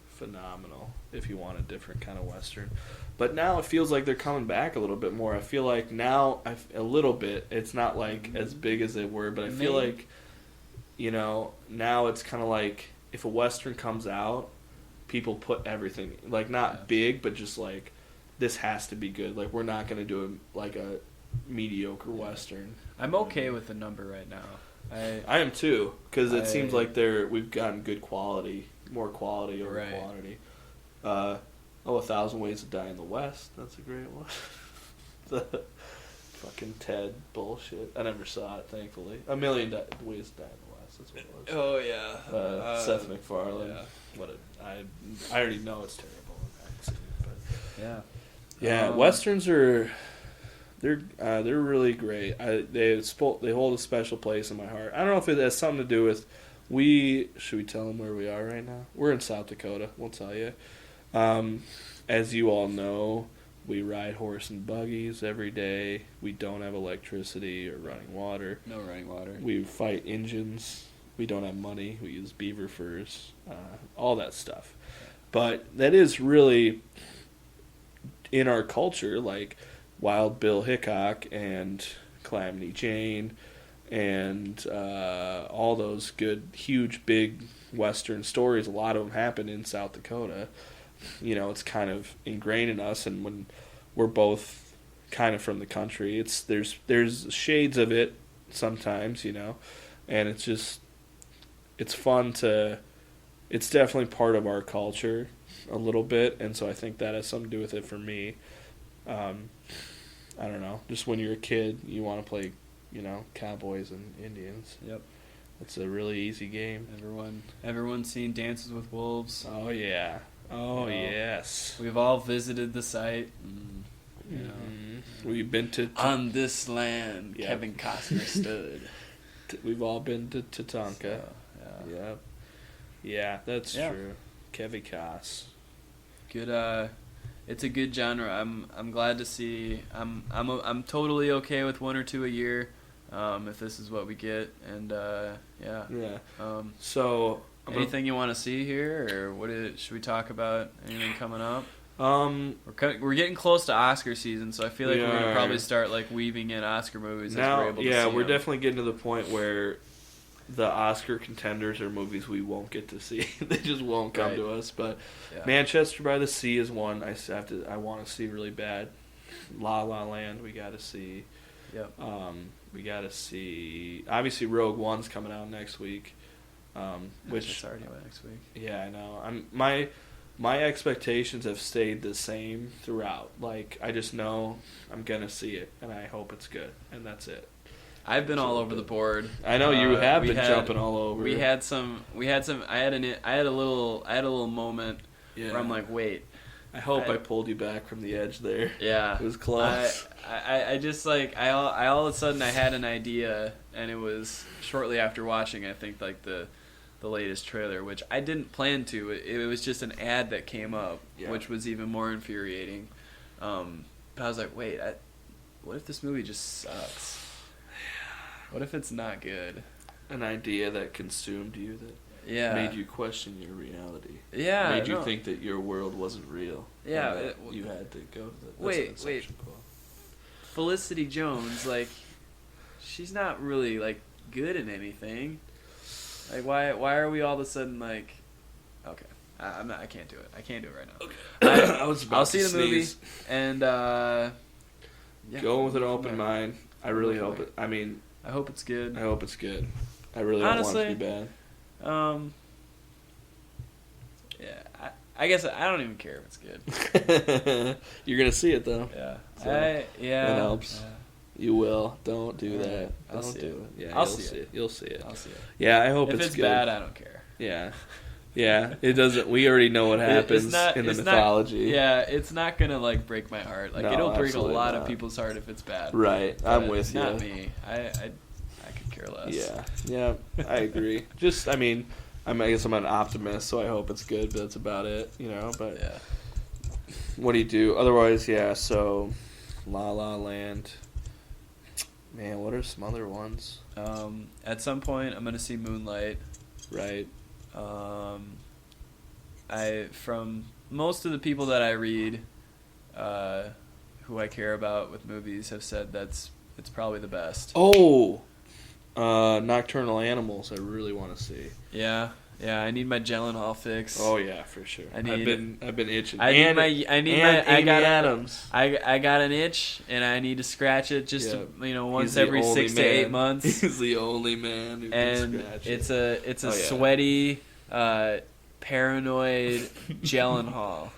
phenomenal if you want a different kind of Western. But now it feels like they're coming back a little bit more. I feel like now, a little bit, it's not like as big as they were, but I feel like, now it's kind of like if a Western comes out, people put everything, like not big, but just like, this has to be good. Like, we're not going to do a mediocre Western. I'm okay with the number right now. I am too, because it seems like we've gotten good quality, more quality over quantity. 1,000 Ways to Die in the West. That's a great one. The fucking Ted bullshit. I never saw it, thankfully. 1,000,000 Ways to Die in the West. That's what it was. Oh yeah. Seth MacFarlane. Yeah. I already know it's terrible. I haven't seen it, but yeah. Westerns are. They're really great. They hold a special place in my heart. I don't know if it has something to do with should we tell them where we are right now? We're in South Dakota. We'll tell you. As you all know, we ride horse and buggies every day. We don't have electricity or running water. No running water. We fight engines. We don't have money. We use beaver furs. All that stuff. But that is really in our culture, like Wild Bill Hickok and Calamity Jane and all those good, huge, big Western stories. A lot of them happen in South Dakota. It's kind of ingrained in us, and when we're both kind of from the country, there's shades of it sometimes, and it's fun it's definitely part of our culture a little bit, and so I think that has something to do with it for me. I don't know. Just when you're a kid, you want to play, cowboys and Indians. Yep. It's a really easy game. Everyone's seen Dances with Wolves. Oh yeah. Oh yes. We've all visited the site. We've been to On This Land. Yep. Kevin Costner stood. We've all been to Tatanka. So, Yep. Yeah, that's true. Kevin Costner. Good. It's a good genre. I'm glad to see. I'm totally okay with 1 or 2 a year. if this is what we get. And yeah. So anything you want to see here, or should we talk about anything coming up? We're getting close to Oscar season, so I feel like we're gonna probably start like weaving in Oscar movies now. As we're able to see we're them. definitely getting to the point where the Oscar contenders are movies we won't get to see. They just won't come to us. But Manchester by the Sea is one I want to see really bad. La La Land we got to see. Yep. We got to see. Obviously, Rogue One's coming out next week. Which it's already out next week. Yeah, I know. My expectations have stayed the same throughout. Like, I just know I'm gonna see it, and I hope it's good, and that's it. I've been all over the board. I know you have been jumping all over. We had some. I had a little moment where I'm like, wait. I hope I pulled you back from the edge there. Yeah, it was close. I just like I all of a sudden I had an idea, and it was shortly after watching I think like the latest trailer, which I didn't plan to. It was just an ad that came up, which was even more infuriating. But I was like, wait, what if this movie just sucks? What if it's not good? An idea that consumed you, that made you question your reality. Yeah, made you think that your world wasn't real. Yeah, you had to go to the. Wait. Felicity Jones, like, she's not really like good in anything. Like, why are we all of a sudden like, okay, I can't do it. I can't do it right now. Okay. I'll see the movie and go with an open mind. I really hope it. I mean, I hope it's good. I hope it's good. I really don't want it to be bad. Yeah, I guess I don't even care if it's good. You're gonna see it though. Yeah, so that helps. You will. Don't do that. Don't do it. Yeah, I'll see it. You'll see it. I'll see it. Yeah, I hope if it's good. bad, I don't care. Yeah. Yeah, it doesn't. We already know what happens in the mythology. It's not gonna like break my heart. Like it'll break a lot of people's heart if it's bad. Right, I'm with you. Not me. I could care less. Yeah, I agree. Just, I guess I'm an optimist, so I hope it's good. But that's about it, But what do you do? Otherwise, So, La La Land. Man, what are some other ones? At some point, I'm gonna see Moonlight. Right. From most of the people that I read, who I care about with movies, have said it's probably the best. Oh, Nocturnal Animals. I really want to see. Yeah. I need my Gyllenhaal fix. Oh yeah, for sure. I've been itching. Amy Adams. I got an itch, and I need to scratch it just once every 6 to 8 months. He's the only man who can scratch it. It's a sweaty, paranoid Gyllenhaal.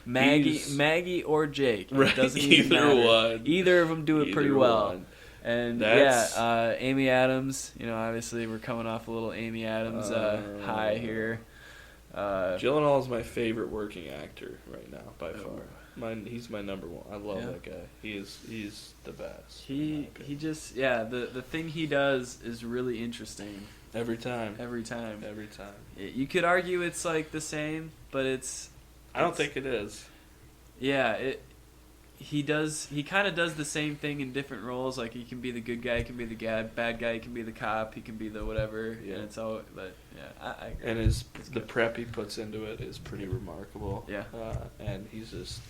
Maggie or Jake. It doesn't even matter. Either of them do it pretty well. And Amy Adams, obviously we're coming off a little Amy Adams high here. Gyllenhaal is my favorite working actor right now by far. He's my number one. I love that guy. He's the best. He just the thing he does is really interesting. Every time. You could argue it's like the same, but I don't think it is. Yeah, he kind of does the same thing in different roles. Like he can be the good guy, he can be the bad guy, he can be the cop, he can be the whatever. Yeah. And it's all, but I agree. And the prep he puts into it is pretty remarkable. Yeah. And he's just,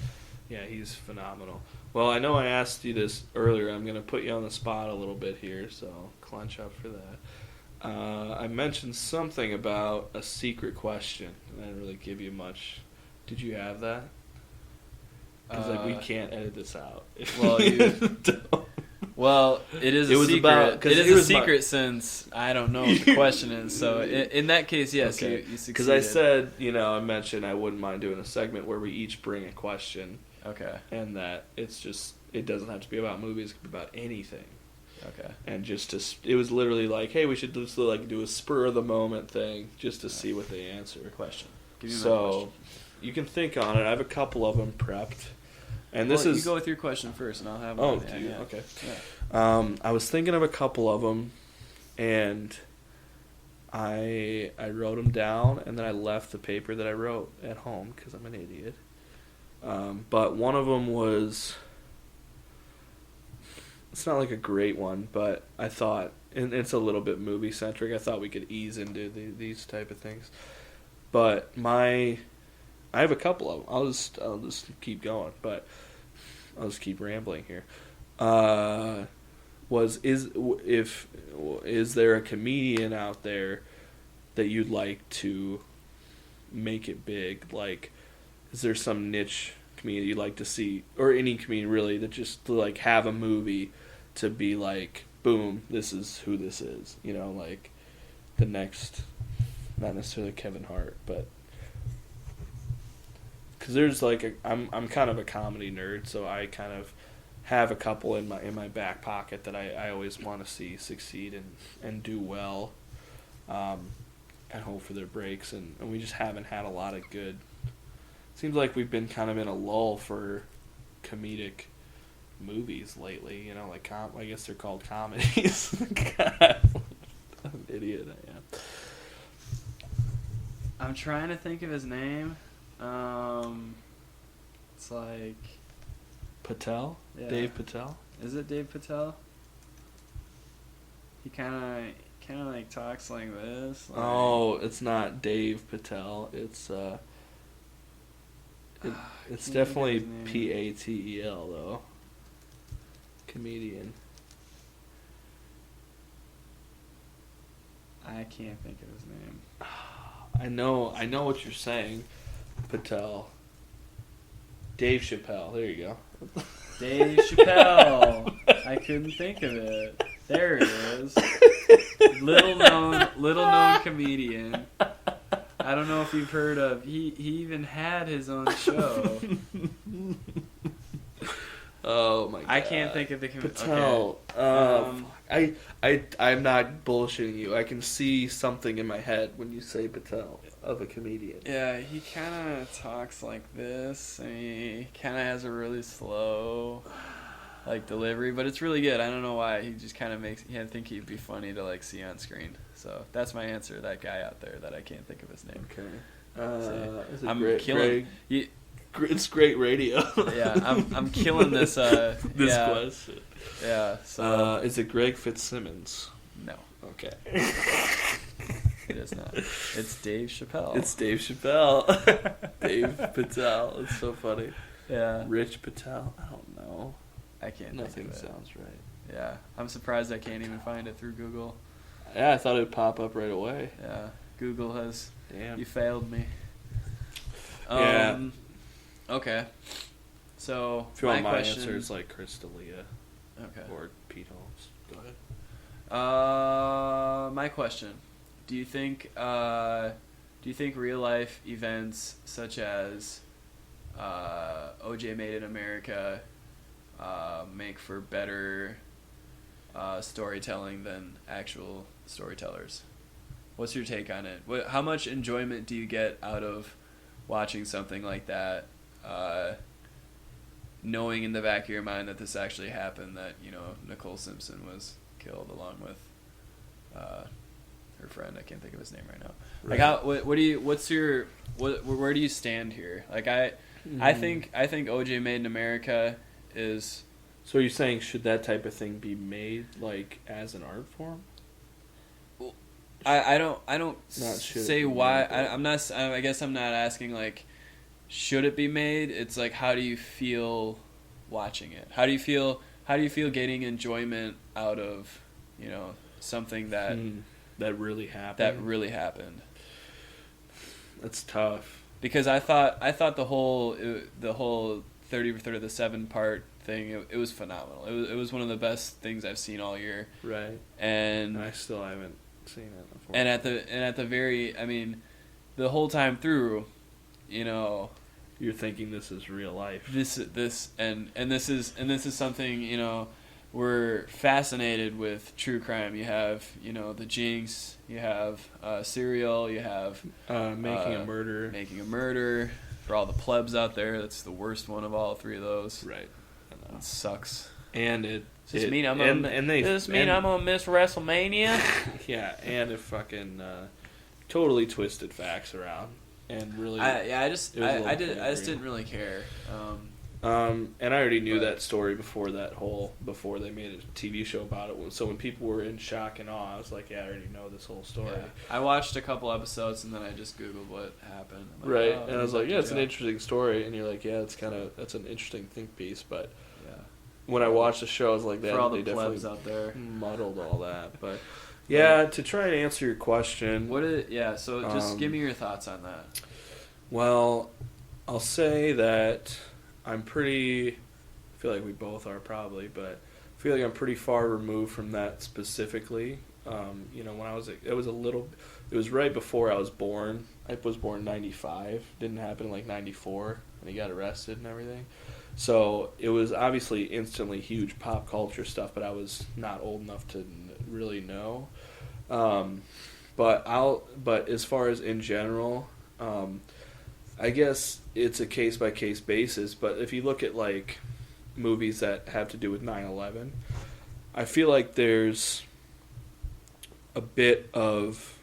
he's phenomenal. Well, I know I asked you this earlier. I'm going to put you on the spot a little bit here, so clench up for that. I mentioned something about a secret question, and I didn't really give you much. Did you have that? Because we can't edit this out. Well, it is a secret. It is a secret since I don't know what the question is. So in that case, yes, you succeeded. Because I said, I mentioned I wouldn't mind doing a segment where we each bring a question. Okay. And that it doesn't have to be about movies. It could be about anything. Okay. And it was literally like, hey, we should just do a spur of the moment thing just to see what they answer. Question. Give me my question. You can think on it. I have a couple of them prepped. And you go with your question first, and I'll have one. Oh, do you? Okay. Yeah. I was thinking of a couple of them, and I wrote them down, and then I left the paper that I wrote at home because I'm an idiot. But one of them was, it's not like a great one, but I thought, and it's a little bit movie centric. I thought we could ease into these type of things. But I have a couple of them. I'll just keep going, but I'll just keep rambling here. Is there a comedian out there that you'd like to make it big? Like, is there some niche comedian you'd like to see, or any comedian really, that just to like have a movie to be like, boom, this is who this is, you know, like the next, not necessarily Kevin Hart, but because there's like I'm kind of a comedy nerd, so I kind of have a couple in my back pocket that I always want to see succeed and do well, and hope for their breaks, and we just haven't had a lot of good. Seems like we've been kind of in a lull for comedic movies lately, you know, like I guess they're called comedies. God, I'm an idiot I am. I'm trying to think of his name. It's like Patel? Yeah. Dave Patel? Is it Dave Patel? He kind of like talks like this. Like, Oh, it's not Dave Patel. It's it's definitely Patel though. Comedian. I can't think of his name. I know what you're saying. Patel. Dave Chappelle. There you go. Dave Chappelle. I couldn't think of it. There it is. Little known comedian. I don't know if you've heard of. He even had his own show. Oh my god. I can't think of the Patel. Okay. I'm not bullshitting you. I can see something in my head when you say Patel of a comedian. Yeah, he kind of talks like this, and he kind of has a really slow, like, delivery, but it's really good. I don't know why. He just kind of makes. I think he'd be funny to like see on screen. So that's my answer. That guy out there that I can't think of his name. Okay. I'm killing. It's great radio. Yeah, I'm killing this. This question. Yeah. So is it Greg Fitzsimmons? no, Okay. it is not. It's Dave Chappelle. It's Dave Chappelle. Dave Patel. It's so funny. Yeah. Rich Patel. I don't know. I can't. Nothing think of it. sounds right. Yeah, I'm surprised I can't even find it through Google. Yeah, I thought it'd pop up right away. Yeah, Google has. Damn. You failed me. Yeah. Okay. So If you want my question, answer, it's like Chris D'Elia okay. or Pete Holmes. Go ahead. My question: Do you think real life events such as OJ Made in America make for better storytelling than actual storytellers? What's your take on it? How much enjoyment do you get out of watching something like that, knowing in the back of your mind that this actually happened, that, you know, Nicole Simpson was killed along with her friend? I can't think of his name right now. Right. Like, where do you stand here? Like, I think OJ Made in America is. So you're saying, should that type of thing be made like as an art form? I don't say why. I guess I'm not asking like, should it be made? It's like, how do you feel watching it? How do you feel getting enjoyment out of, you know, something that really happened? That's tough. Because I thought the whole 30 for 7 part thing, it was phenomenal. It was one of the best things I've seen all year. Right. And I still haven't seen it before. And at the very, I mean, the whole time through, you know, you're thinking this is real life. This is something, you know, we're fascinated with true crime. You have, you know, The Jinx, you have Serial, you have Making a Murder. For all the plebs out there, that's the worst one of all three of those. Right. It sucks. And Does this mean I'm gonna miss WrestleMania? Yeah, and it fucking totally twisted facts around, and really. I just didn't really care. And I already knew that story before they made a TV show about it. So when people were in shock and awe, I was like, yeah, I already know this whole story. Yeah. I watched a couple episodes and then I just Googled what happened. Like, right. Oh, and I was like, yeah, it's an interesting story. And you're like, yeah, that's an interesting think piece. But when I watched the show, I was like, for all the plebs out there, muddled all that. But yeah, to try and answer your question. So just give me your thoughts on that. Well, I'll say that I feel like we both are probably, but I feel like I'm pretty far removed from that specifically. When it was right before I was born. I was born in 95. Didn't happen in like 94 when he got arrested and everything. So it was obviously instantly huge pop culture stuff, but I was not old enough to really know. But as far as in general, I guess it's a case-by-case basis, but if you look at, like, movies that have to do with 9/11, I feel like there's a bit of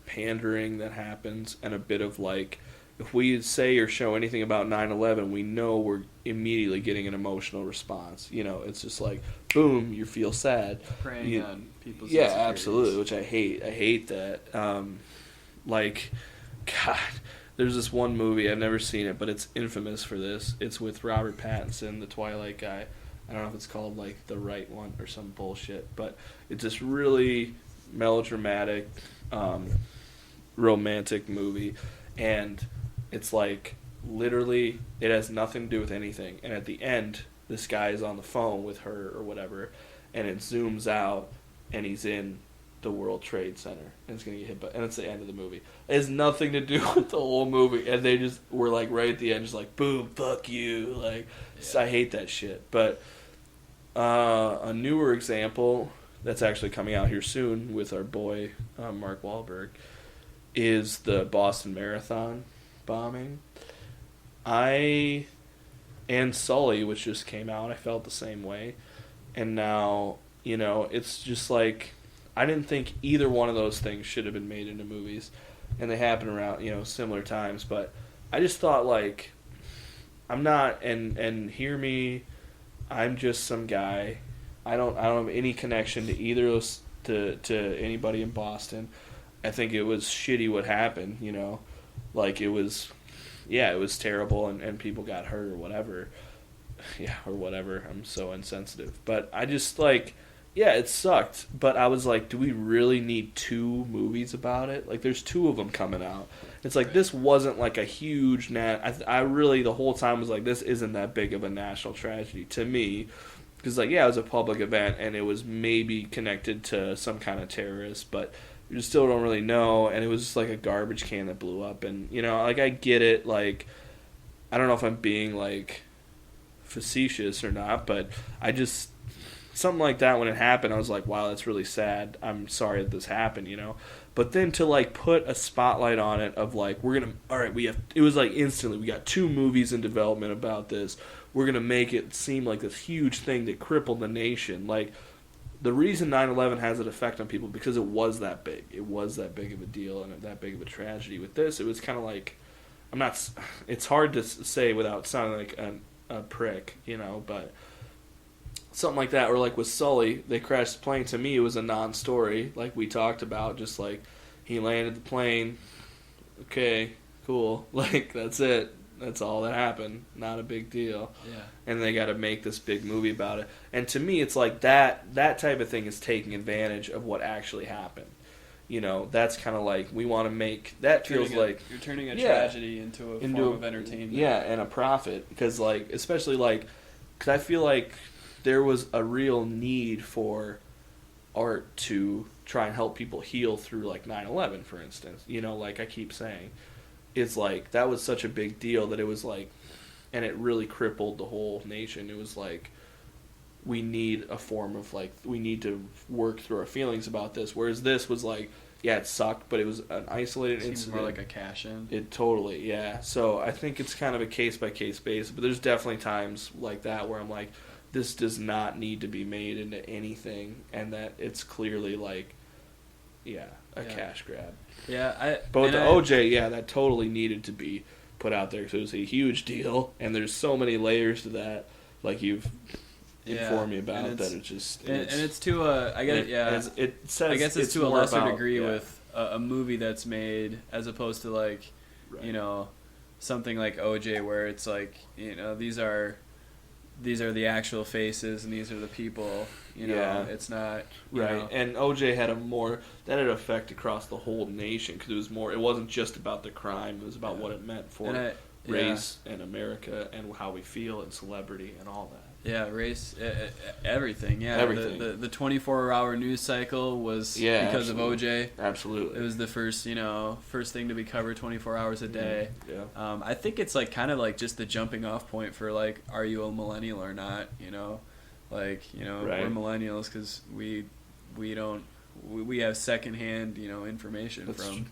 pandering that happens and a bit of, like, if we say or show anything about 9/11, we know we're immediately getting an emotional response. It's just like, boom, you feel sad. Preying on people's insecurities. Yeah, absolutely, which I hate. I hate that. God... There's this one movie, I've never seen it, but it's infamous for this. It's with Robert Pattinson, the Twilight guy. I don't know if it's called, like, The Right One or some bullshit, but it's this really melodramatic, romantic movie, and it's, like, literally, it has nothing to do with anything. And at the end, this guy is on the phone with her or whatever, and it zooms out, and he's in the World Trade Center, and it's gonna get hit by, and it's the end of the movie. It has nothing to do with the whole movie, and they just were like right at the end, just like, boom, fuck you, like, I hate that shit. But a newer example that's actually coming out here soon with our boy Mark Wahlberg is the Boston Marathon bombing. And Sully, which just came out, I felt the same way, and now it's just like, I didn't think either one of those things should have been made into movies, and they happen around, similar times, but I just thought, like, I'm not, and hear me, I'm just some guy. I don't have any connection to either of those, to anybody in Boston. I think it was shitty what happened, like, it was terrible, and people got hurt or whatever. Yeah, or whatever. I'm so insensitive. But I just, like... Yeah, it sucked, but I was like, do we really need 2 movies about it? Like, there's 2 of them coming out. It's like, this wasn't like a huge... I really, the whole time was like, this isn't that big of a national tragedy to me. Because, like, yeah, it was a public event, and it was maybe connected to some kind of terrorist, but you still don't really know, and it was just like a garbage can that blew up. And, like, I get it, like, I don't know if I'm being, like, facetious or not, but I just... Something like that, when it happened, I was like, wow, that's really sad. I'm sorry that this happened, But then to, like, put a spotlight on it of, like, it was, like, instantly, we got 2 movies in development about this. We're going to make it seem like this huge thing that crippled the nation. Like, the reason 9/11 has an effect on people, because it was that big. It was that big of a deal and that big of a tragedy. With this, it was kind of like, it's hard to say without sounding like a prick, but... Something like that, or like with Sully, they crashed the plane. To me, it was a non-story, like we talked about. Just like, he landed the plane, okay, cool, like, that's it. That's all that happened. Not a big deal. Yeah. And they got to make this big movie about it. And to me, it's like that type of thing is taking advantage of what actually happened. That's kind of like, we want to make, that feels like... You're turning a tragedy into a form of entertainment. Yeah, and a profit. Because, like, especially, like, because I feel like there was a real need for art to try and help people heal through, like, 9/11, for instance. Like I keep saying. It's like, that was such a big deal that it was like, and it really crippled the whole nation. It was like, we need a form of, like, we need to work through our feelings about this. Whereas this was like, yeah, it sucked, but it was an isolated incident. More like a cash-in. It totally, yeah. So I think it's kind of a case-by-case basis, but there's definitely times like that where I'm like, this does not need to be made into anything, and that it's clearly like, a cash grab. Yeah, but with the OJ, that totally needed to be put out there because it was a huge deal, and there's so many layers to that, like you've informed me about, that it's just and it's to I guess it says I guess it's to a lesser degree yeah. with a movie that's made as opposed to like Right. you know something like OJ where it's like you know these are the actual faces and these are the people, you know. Yeah. It's not Right, know. and OJ had that had an effect across the whole nation because it wasn't just about the crime, it was about what it meant for race and America and how we feel and celebrity and all that. Yeah, race, everything. Yeah, everything. The 24-hour news cycle was because absolutely. of OJ. Absolutely, it was the first thing to be covered 24 hours a day. Yeah, I think it's like kind of like just the jumping off point for like, are you a millennial or not? You know, like Right. we're millennials because we have secondhand information from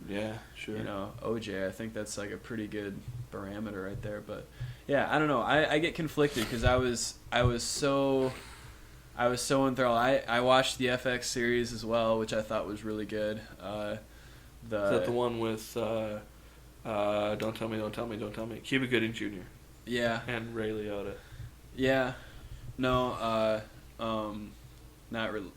sure. OJ. I think that's like a pretty good barometer right there, but. Yeah, I don't know. I get conflicted because I was so enthralled. I watched the FX series as well, which I thought was really good. Is that the one with Don't Tell Me, Cuba Gooding Jr. Yeah. And Ray Liotta. Yeah. No. Not really.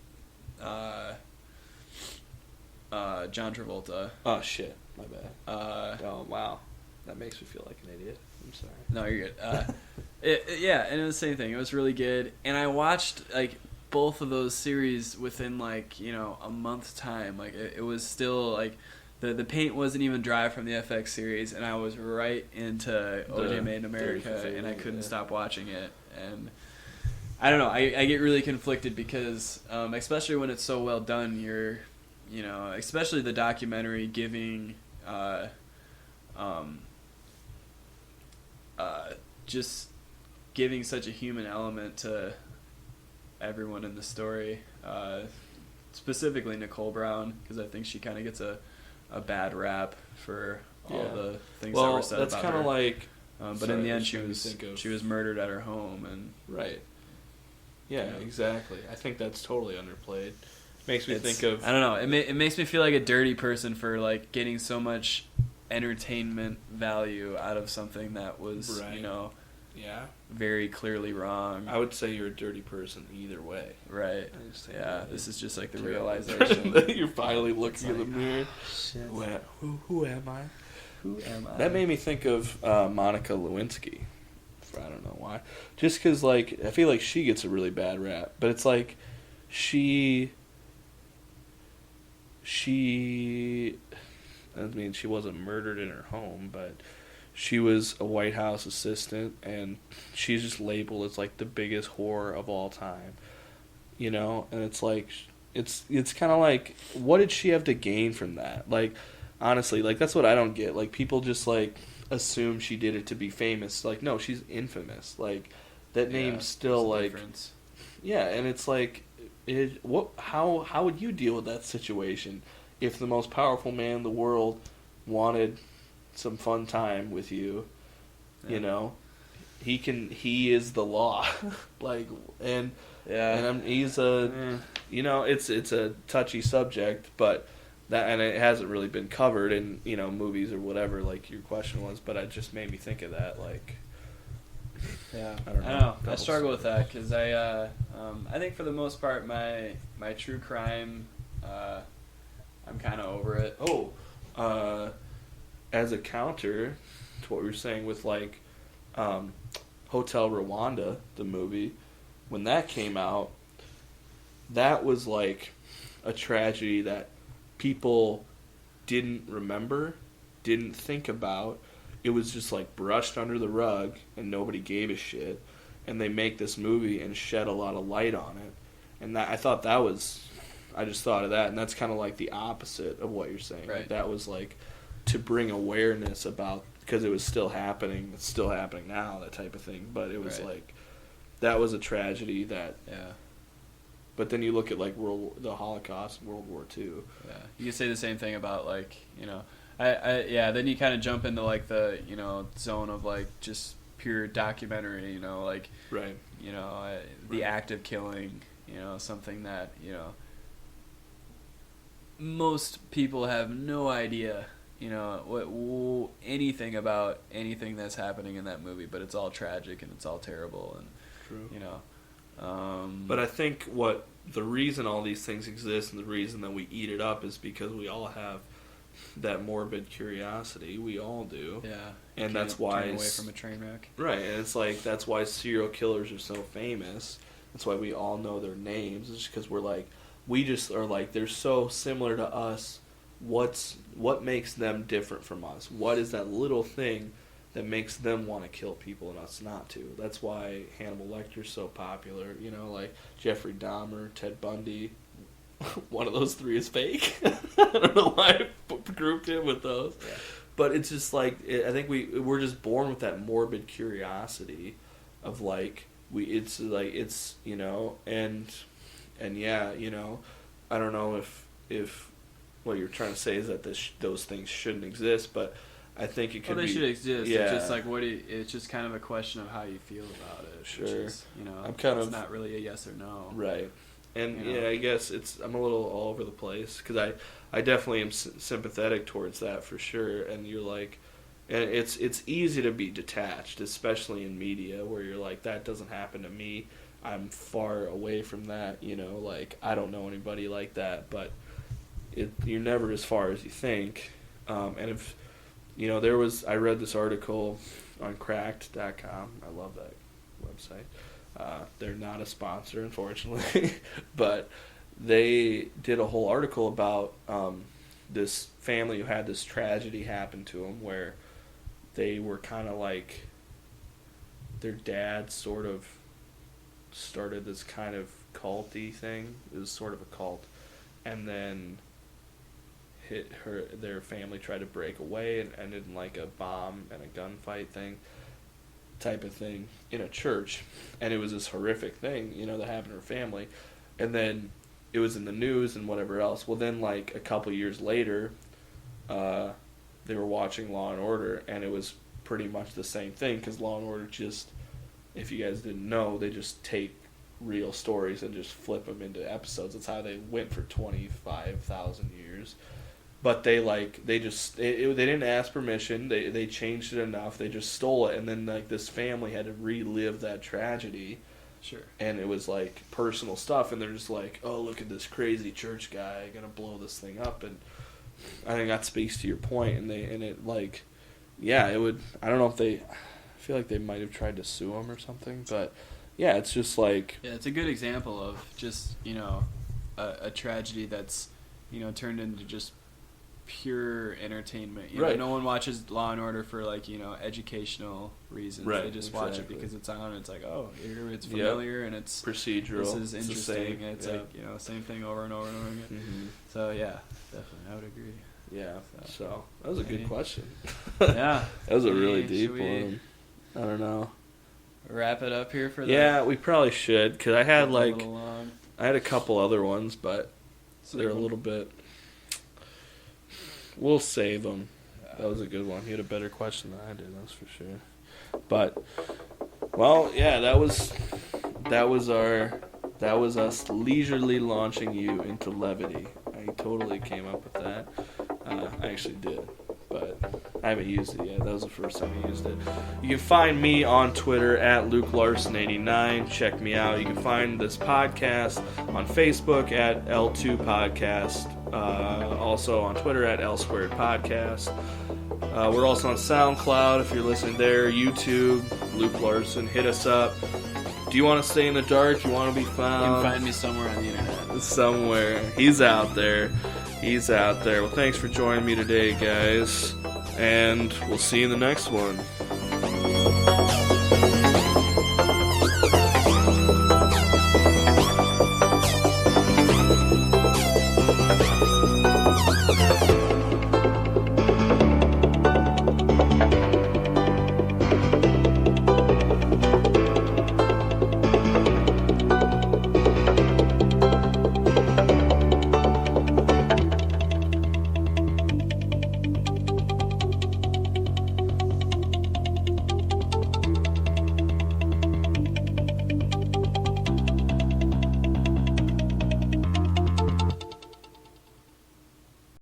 John Travolta. Oh shit, my bad. Oh wow, that makes me feel like an idiot. I'm sorry. No, you're good. Yeah, and it was the same thing. It was really good, and I watched like both of those series within like a month's time. Like it was still like the paint wasn't even dry from the FX series, and I was right into OJ Made in America, and I couldn't stop watching it. And I don't know. I get really conflicted because especially when it's so well done, you're especially the documentary giving. Just giving such a human element to everyone in the story, specifically Nicole Brown, because I think she kind of gets a bad rap for all the things that were said about her. That's kind of like, but in the end, she was murdered at her home, and right. Yeah, exactly. I think that's totally underplayed. Makes me think of, I don't know. It makes me feel like a dirty person for like getting so much entertainment value out of something that was very clearly wrong. I would say you're a dirty person either way. Right. Yeah, this is just like the realization. You're finally looking in the mirror. Shit. Who am I? Who am I? That made me think of Monica Lewinsky. I don't know why. Just because, like, I feel like she gets a really bad rap. But it's like she wasn't murdered in her home, but she was a White House assistant, and she's just labeled as like the biggest whore of all time, and it's like it's kind of like, what did she have to gain from that? Like, honestly, like, that's what I don't get. Like, people just like assume she did it to be famous. Like, no, she's infamous. Like, that name's still like difference. Yeah, and it's like, how would you deal with that situation if the most powerful man in the world wanted some fun time with you? He is the law. Like, and he's it's a touchy subject, but and it hasn't really been covered in movies or whatever, like your question was, but it just made me think of that. Like, I don't know. I struggle with that because I think for the most part my true crime, I'm kind of over it. As a counter to what we were saying with like Hotel Rwanda, the movie, when that came out, that was like a tragedy that people didn't remember, didn't think about. It was just like brushed under the rug and nobody gave a shit. And they make this movie and shed a lot of light on it. And I just thought of that, and that's kind of like the opposite of what you're saying. Right. Like, that was like to bring awareness about, because it was still happening. It's still happening now, that type of thing. But it was like, that was a tragedy that. Yeah. But then you look at like the Holocaust and World War II. Yeah, you could say the same thing about like then you kind of jump into like the zone of like just pure documentary. Like right. The act of killing. Something that most people have no idea anything about anything that's happening in that movie, but it's all tragic and it's all terrible, and true. But I think the reason all these things exist and the reason that we eat it up is because we all have that morbid curiosity. We all do. Yeah. And that's why turn away from a train wreck. Right, and it's like that's why serial killers are so famous. That's why we all know their names. It's just because we just are like they're so similar to us. What makes them different from us? What is that little thing that makes them want to kill people and us not to? That's why Hannibal Lecter's so popular. Like Jeffrey Dahmer, Ted Bundy. One of those three is fake. I don't know why I grouped it with those. Yeah. But it's just like, I think we're just born with that morbid curiosity of like, and yeah, I don't know if what you're trying to say is that those things shouldn't exist, but I think it could they be. should exist. Yeah. It's just like it's just kind of a question of how you feel about it. Sure. Which is, it's not really a yes or no. Right. And yeah, I guess I'm a little all over the place because I definitely am sympathetic towards that for sure. And you're like, and it's easy to be detached, especially in media where you're like, that doesn't happen to me. I'm far away from that. Like I don't know anybody like that, but you're never as far as you think. And if I read this article on Cracked.com. I love that website. They're not a sponsor, unfortunately, but they did a whole article about this family who had this tragedy happen to them where they were kind of like their dad sort of started this kind of culty thing. It was sort of a cult, and then their family tried to break away and ended in like a bomb and a gunfight type of thing in a church, and it was this horrific thing that happened to her family, and then it was in the news and whatever else. Well, then like a couple years later they were watching Law and Order, and it was pretty much the same thing because Law and Order just, if you guys didn't know, they just take real stories and just flip them into episodes. That's how they went for 25,000 years. But they didn't ask permission. They changed it enough. They just stole it, and then like this family had to relive that tragedy. Sure. And it was like personal stuff, and they're just like, oh, look at this crazy church guy gonna blow this thing up, and I think that speaks to your point. And it like, yeah, it would. I don't know if I feel like they might have tried to sue him or something, but yeah, it's just like. Yeah, it's a good example of just a tragedy that's turned into just pure entertainment. Right. No one watches Law and Order for like educational reasons. Right. They just watch it because it's on. And it's like, oh, here it's familiar and it's procedural. This is interesting. It's like same thing over and over and over again. Mm-hmm. So yeah, definitely, I would agree. Yeah. So that was a good question. Yeah. That was a really deep one. I don't know. Wrap it up here for that. Yeah, we probably should because I had a couple other ones, but they're a little bit. We'll save them. That was a good one. He had a better question than I did, that's for sure. But, well, yeah, that was us leisurely launching you into levity. I totally came up with that. I actually did, but I haven't used it yet. That was the first time I used it. You can find me on Twitter at LukeLarson89. Check me out. You can find this podcast on Facebook at L2 Podcast. Also on Twitter at L2 Podcast. We're also on SoundCloud if you're listening there. YouTube, Luke Larson. Hit us up. Do you want to stay in the dark? Do you want to be found? You can find me somewhere on the internet. Somewhere. He's out there. Well, thanks for joining me today, guys. And we'll see you in the next one.